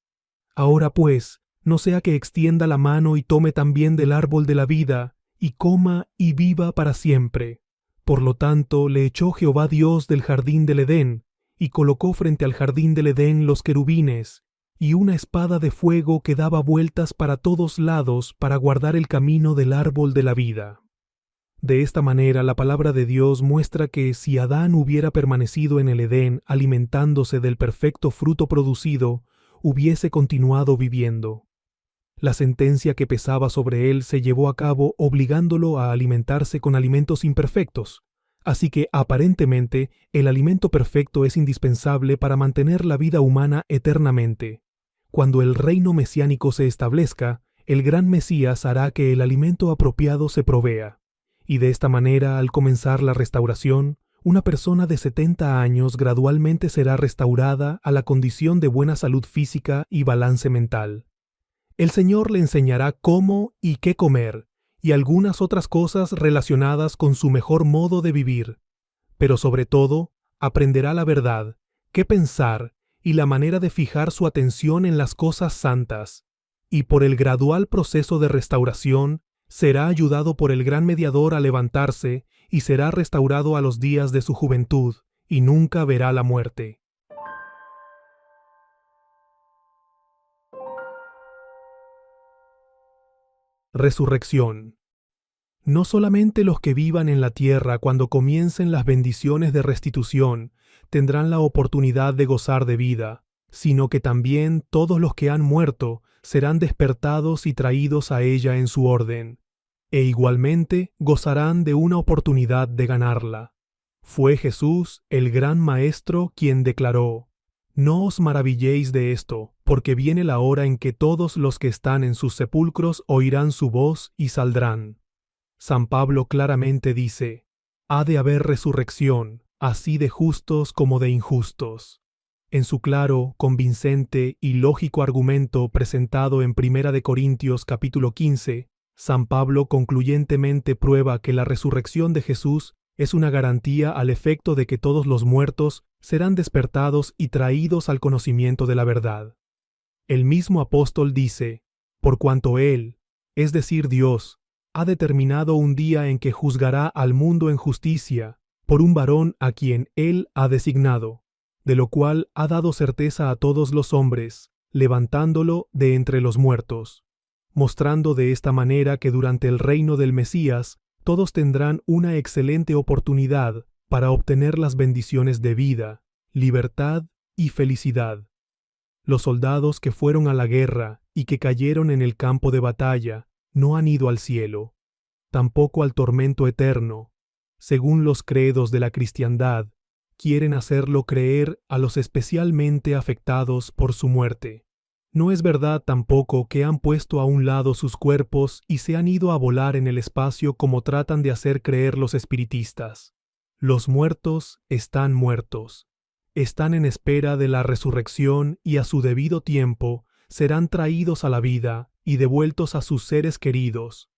ahora pues, no sea que extienda la mano y tome también del árbol de la vida, y coma y viva para siempre. Por lo tanto, le echó Jehová Dios del jardín del Edén, y colocó frente al jardín del Edén los querubines, y una espada de fuego que daba vueltas para todos lados para guardar el camino del árbol de la vida. De esta manera, la palabra de Dios muestra que si Adán hubiera permanecido en el Edén alimentándose del perfecto fruto producido, hubiese continuado viviendo. La sentencia que pesaba sobre él se llevó a cabo obligándolo a alimentarse con alimentos imperfectos, así que aparentemente el alimento perfecto es indispensable para mantener la vida humana eternamente. Cuando el reino mesiánico se establezca, el gran Mesías hará que el alimento apropiado se provea, y de esta manera, al comenzar la restauración, una persona de 70 años gradualmente será restaurada a la condición de buena salud física y balance mental. El Señor le enseñará cómo y qué comer, y algunas otras cosas relacionadas con su mejor modo de vivir. Pero sobre todo, aprenderá la verdad, qué pensar y la manera de fijar su atención en las cosas santas. Y por el gradual proceso de restauración, será ayudado por el gran mediador a levantarse y será restaurado a los días de su juventud, y nunca verá la muerte. Resurrección. No solamente los que vivan en la tierra cuando comiencen las bendiciones de restitución tendrán la oportunidad de gozar de vida, sino que también todos los que han muerto serán despertados y traídos a ella en su orden, e igualmente gozarán de una oportunidad de ganarla. Fue Jesús, el gran Maestro, quien declaró: «No os maravilléis de esto, porque viene la hora en que todos los que están en sus sepulcros oirán su voz y saldrán». San Pablo claramente dice: «Ha de haber resurrección, así de justos como de injustos». En su claro, convincente y lógico argumento presentado en 1 de Corintios capítulo 15, San Pablo concluyentemente prueba que la resurrección de Jesús es una garantía al efecto de que todos los muertos serán despertados y traídos al conocimiento de la verdad. El mismo apóstol dice: «Por cuanto Él, es decir Dios, ha determinado un día en que juzgará al mundo en justicia, por un varón a quien Él ha designado, de lo cual ha dado certeza a todos los hombres, levantándolo de entre los muertos», mostrando de esta manera que durante el reino del Mesías todos tendrán una excelente oportunidad para obtener las bendiciones de vida, libertad y felicidad. Los soldados que fueron a la guerra y que cayeron en el campo de batalla no han ido al cielo, tampoco al tormento eterno. Según los credos de la cristiandad, quieren hacerlo creer a los especialmente afectados por su muerte. No es verdad tampoco que han puesto a un lado sus cuerpos y se han ido a volar en el espacio como tratan de hacer creer los espiritistas. Los muertos están muertos. Están en espera de la resurrección y a su debido tiempo serán traídos a la vida y devueltos a sus seres queridos,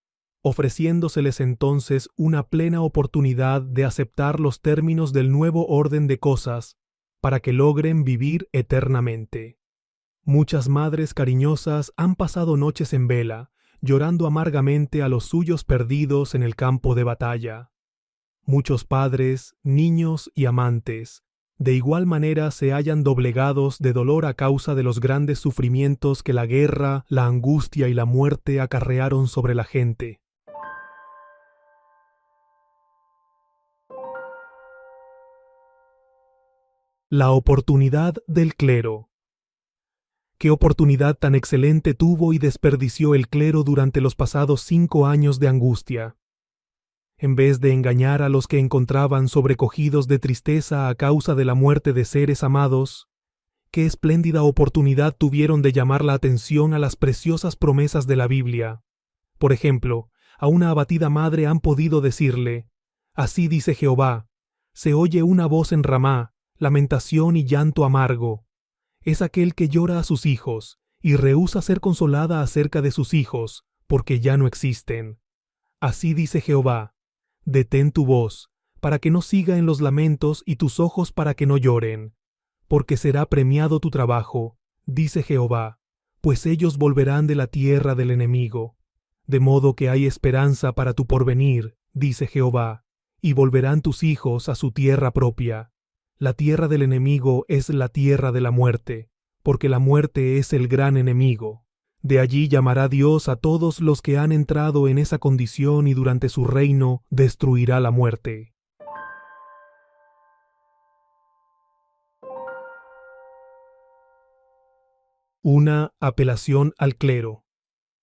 ofreciéndoseles entonces una plena oportunidad de aceptar los términos del nuevo orden de cosas para que logren vivir eternamente. Muchas madres cariñosas han pasado noches en vela, llorando amargamente a los suyos perdidos en el campo de batalla. Muchos padres, niños y amantes, de igual manera se hallan doblegados de dolor a causa de los grandes sufrimientos que la guerra, la angustia y la muerte acarrearon sobre la gente. La oportunidad del clero. ¿Qué oportunidad tan excelente tuvo y desperdició el clero durante los pasados 5 años de angustia? En vez de engañar a los que encontraban sobrecogidos de tristeza a causa de la muerte de seres amados, qué espléndida oportunidad tuvieron de llamar la atención a las preciosas promesas de la Biblia. Por ejemplo, a una abatida madre han podido decirle: «Así dice Jehová, se oye una voz en Ramá, lamentación y llanto amargo». Es aquel que llora a sus hijos y rehúsa ser consolada acerca de sus hijos, porque ya no existen. Así dice Jehová: «Detén tu voz, para que no siga en los lamentos y tus ojos para que no lloren, porque será premiado tu trabajo, dice Jehová, pues ellos volverán de la tierra del enemigo. De modo que hay esperanza para tu porvenir, dice Jehová, y volverán tus hijos a su tierra propia. La tierra del enemigo es la tierra de la muerte, porque la muerte es el gran enemigo. De allí llamará Dios a todos los que han entrado en esa condición y durante su reino destruirá la muerte». Una apelación al clero.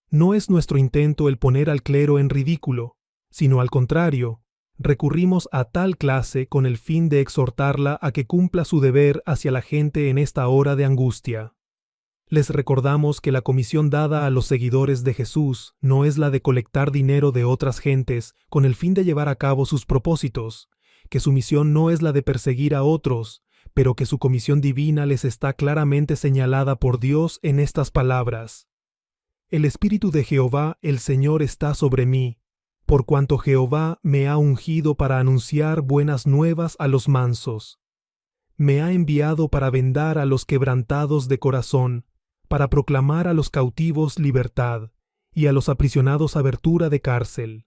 No es nuestro intento el poner al clero en ridículo, sino al contrario, recurrimos a tal clase con el fin de exhortarla a que cumpla su deber hacia la gente en esta hora de angustia. Les recordamos que la comisión dada a los seguidores de Jesús no es la de colectar dinero de otras gentes con el fin de llevar a cabo sus propósitos, que su misión no es la de perseguir a otros, pero que su comisión divina les está claramente señalada por Dios en estas palabras: «El Espíritu de Jehová el Señor está sobre mí, por cuanto Jehová me ha ungido para anunciar buenas nuevas a los mansos. Me ha enviado para vendar a los quebrantados de corazón, para proclamar a los cautivos libertad, y a los aprisionados abertura de cárcel,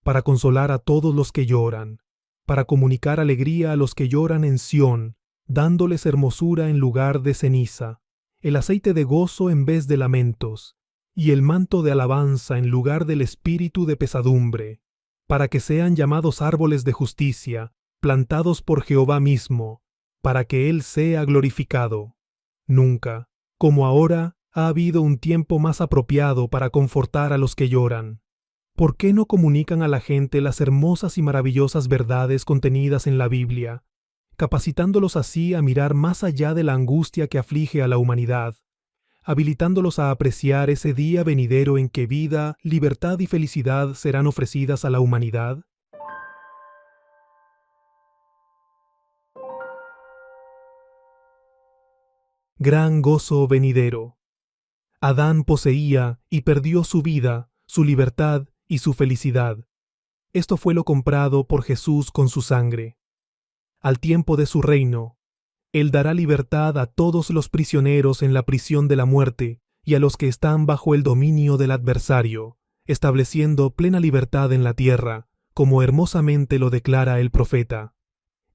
para consolar a todos los que lloran, para comunicar alegría a los que lloran en Sión, dándoles hermosura en lugar de ceniza, el aceite de gozo en vez de lamentos, y el manto de alabanza en lugar del espíritu de pesadumbre, para que sean llamados árboles de justicia, plantados por Jehová mismo, para que Él sea glorificado». Nunca, como ahora, ha habido un tiempo más apropiado para confortar a los que lloran. ¿Por qué no comunican a la gente las hermosas y maravillosas verdades contenidas en la Biblia, capacitándolos así a mirar más allá de la angustia que aflige a la humanidad, habilitándolos a apreciar ese día venidero en que vida, libertad y felicidad serán ofrecidas a la humanidad? Gran gozo venidero. Adán poseía y perdió su vida, su libertad y su felicidad. Esto fue lo comprado por Jesús con su sangre. Al tiempo de su reino, Él dará libertad a todos los prisioneros en la prisión de la muerte y a los que están bajo el dominio del adversario, estableciendo plena libertad en la tierra, como hermosamente lo declara el profeta.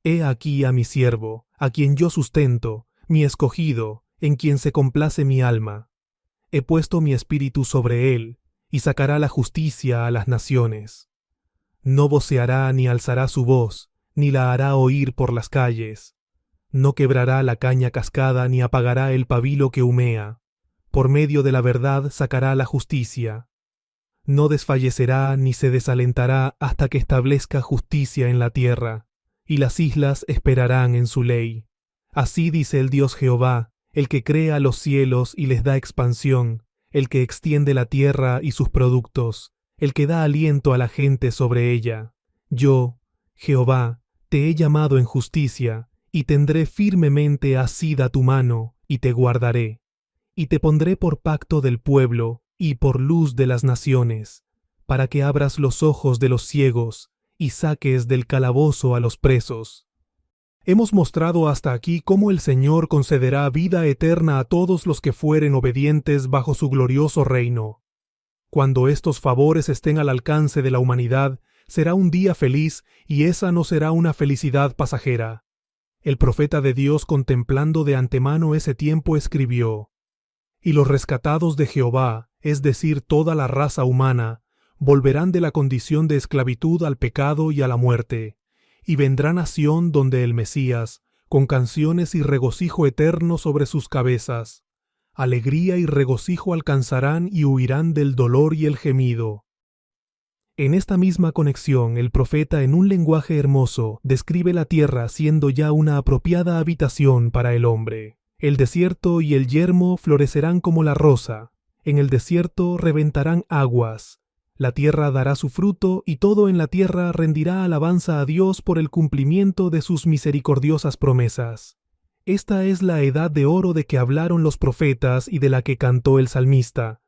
He aquí a mi siervo, a quien yo sustento, mi escogido, en quien se complace mi alma. He puesto mi espíritu sobre él, y sacará la justicia a las naciones. No voceará ni alzará su voz, ni la hará oír por las calles. No quebrará la caña cascada ni apagará el pabilo que humea. Por medio de la verdad sacará la justicia. No desfallecerá ni se desalentará hasta que establezca justicia en la tierra, y las islas esperarán en su ley. Así dice el Dios Jehová, el que crea los cielos y les da expansión, el que extiende la tierra y sus productos, el que da aliento a la gente sobre ella. Yo, Jehová, te he llamado en justicia, y tendré firmemente asida tu mano, y te guardaré. Y te pondré por pacto del pueblo, y por luz de las naciones, para que abras los ojos de los ciegos, y saques del calabozo a los presos. Hemos mostrado hasta aquí cómo el Señor concederá vida eterna a todos los que fueren obedientes bajo su glorioso reino. Cuando estos favores estén al alcance de la humanidad, será un día feliz y esa no será una felicidad pasajera. El profeta de Dios, contemplando de antemano ese tiempo, escribió: Y los rescatados de Jehová, es decir, toda la raza humana, volverán de la condición de esclavitud al pecado y a la muerte, y vendrá nación donde el Mesías, con canciones y regocijo eterno sobre sus cabezas, alegría y regocijo alcanzarán y huirán del dolor y el gemido. En esta misma conexión, el profeta, en un lenguaje hermoso, describe la tierra siendo ya una apropiada habitación para el hombre. El desierto y el yermo florecerán como la rosa, en el desierto reventarán aguas, la tierra dará su fruto y todo en la tierra rendirá alabanza a Dios por el cumplimiento de sus misericordiosas promesas. Esta es la edad de oro de que hablaron los profetas y de la que cantó el salmista.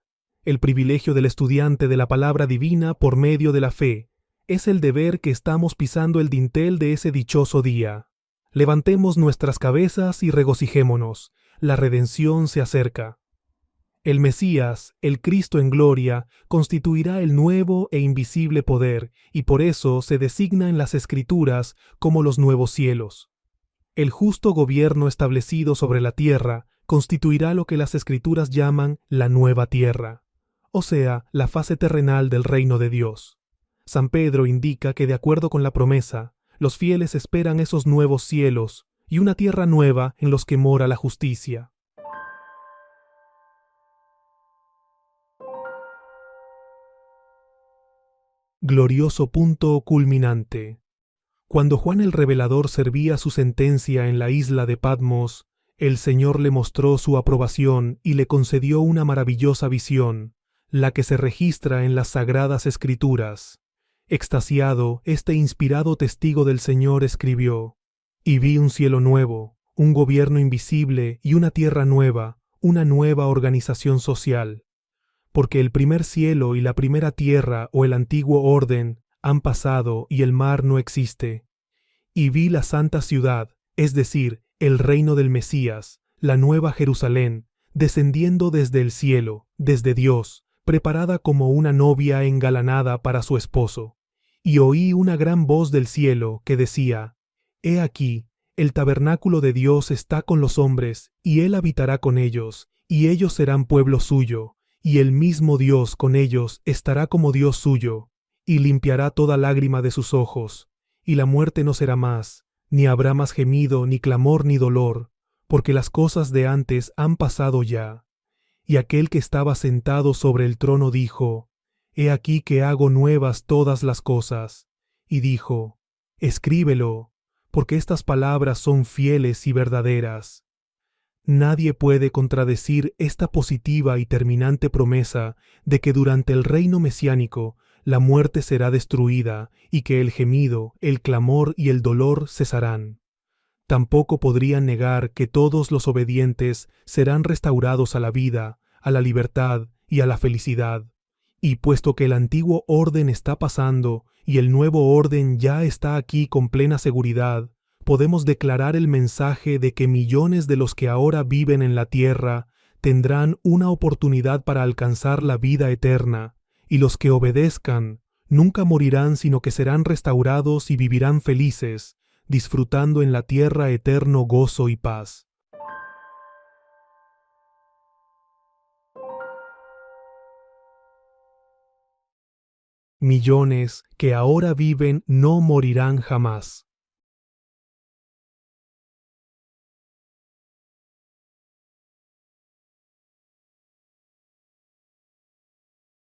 El privilegio del estudiante de la palabra divina por medio de la fe es el deber que estamos pisando el dintel de ese dichoso día. Levantemos nuestras cabezas y regocijémonos. La redención se acerca. El Mesías, el Cristo en gloria, constituirá el nuevo e invisible poder, y por eso se designa en las Escrituras como los nuevos cielos. El justo gobierno establecido sobre la tierra constituirá lo que las Escrituras llaman la nueva tierra, o sea, la fase terrenal del reino de Dios. San Pedro indica que, de acuerdo con la promesa, los fieles esperan esos nuevos cielos y una tierra nueva en los que mora la justicia. Glorioso punto culminante. Cuando Juan el Revelador servía su sentencia en la isla de Patmos, el Señor le mostró su aprobación y le concedió una maravillosa visión, la que se registra en las Sagradas Escrituras. Extasiado, este inspirado testigo del Señor escribió: Y vi un cielo nuevo, un gobierno invisible y una tierra nueva, una nueva organización social. Porque el primer cielo y la primera tierra o el antiguo orden han pasado y el mar no existe. Y vi la santa ciudad, es decir, el reino del Mesías, la nueva Jerusalén, descendiendo desde el cielo, desde Dios, preparada como una novia engalanada para su esposo. Y oí una gran voz del cielo que decía: He aquí, el tabernáculo de Dios está con los hombres, y Él habitará con ellos, y ellos serán pueblo suyo. Y el mismo Dios con ellos estará como Dios suyo, y limpiará toda lágrima de sus ojos, y la muerte no será más, ni habrá más gemido, ni clamor, ni dolor, porque las cosas de antes han pasado ya. Y aquel que estaba sentado sobre el trono dijo, He aquí que hago nuevas todas las cosas. Y dijo, Escríbelo, porque estas palabras son fieles y verdaderas. Nadie puede contradecir esta positiva y terminante promesa de que durante el reino mesiánico la muerte será destruida y que el gemido, el clamor y el dolor cesarán. Tampoco podrían negar que todos los obedientes serán restaurados a la vida, a la libertad y a la felicidad. Y puesto que el antiguo orden está pasando y el nuevo orden ya está aquí con plena seguridad, podemos declarar el mensaje de que millones de los que ahora viven en la tierra tendrán una oportunidad para alcanzar la vida eterna, y los que obedezcan nunca morirán, sino que serán restaurados y vivirán felices, disfrutando en la tierra eterno gozo y paz. Millones que ahora viven no morirán jamás.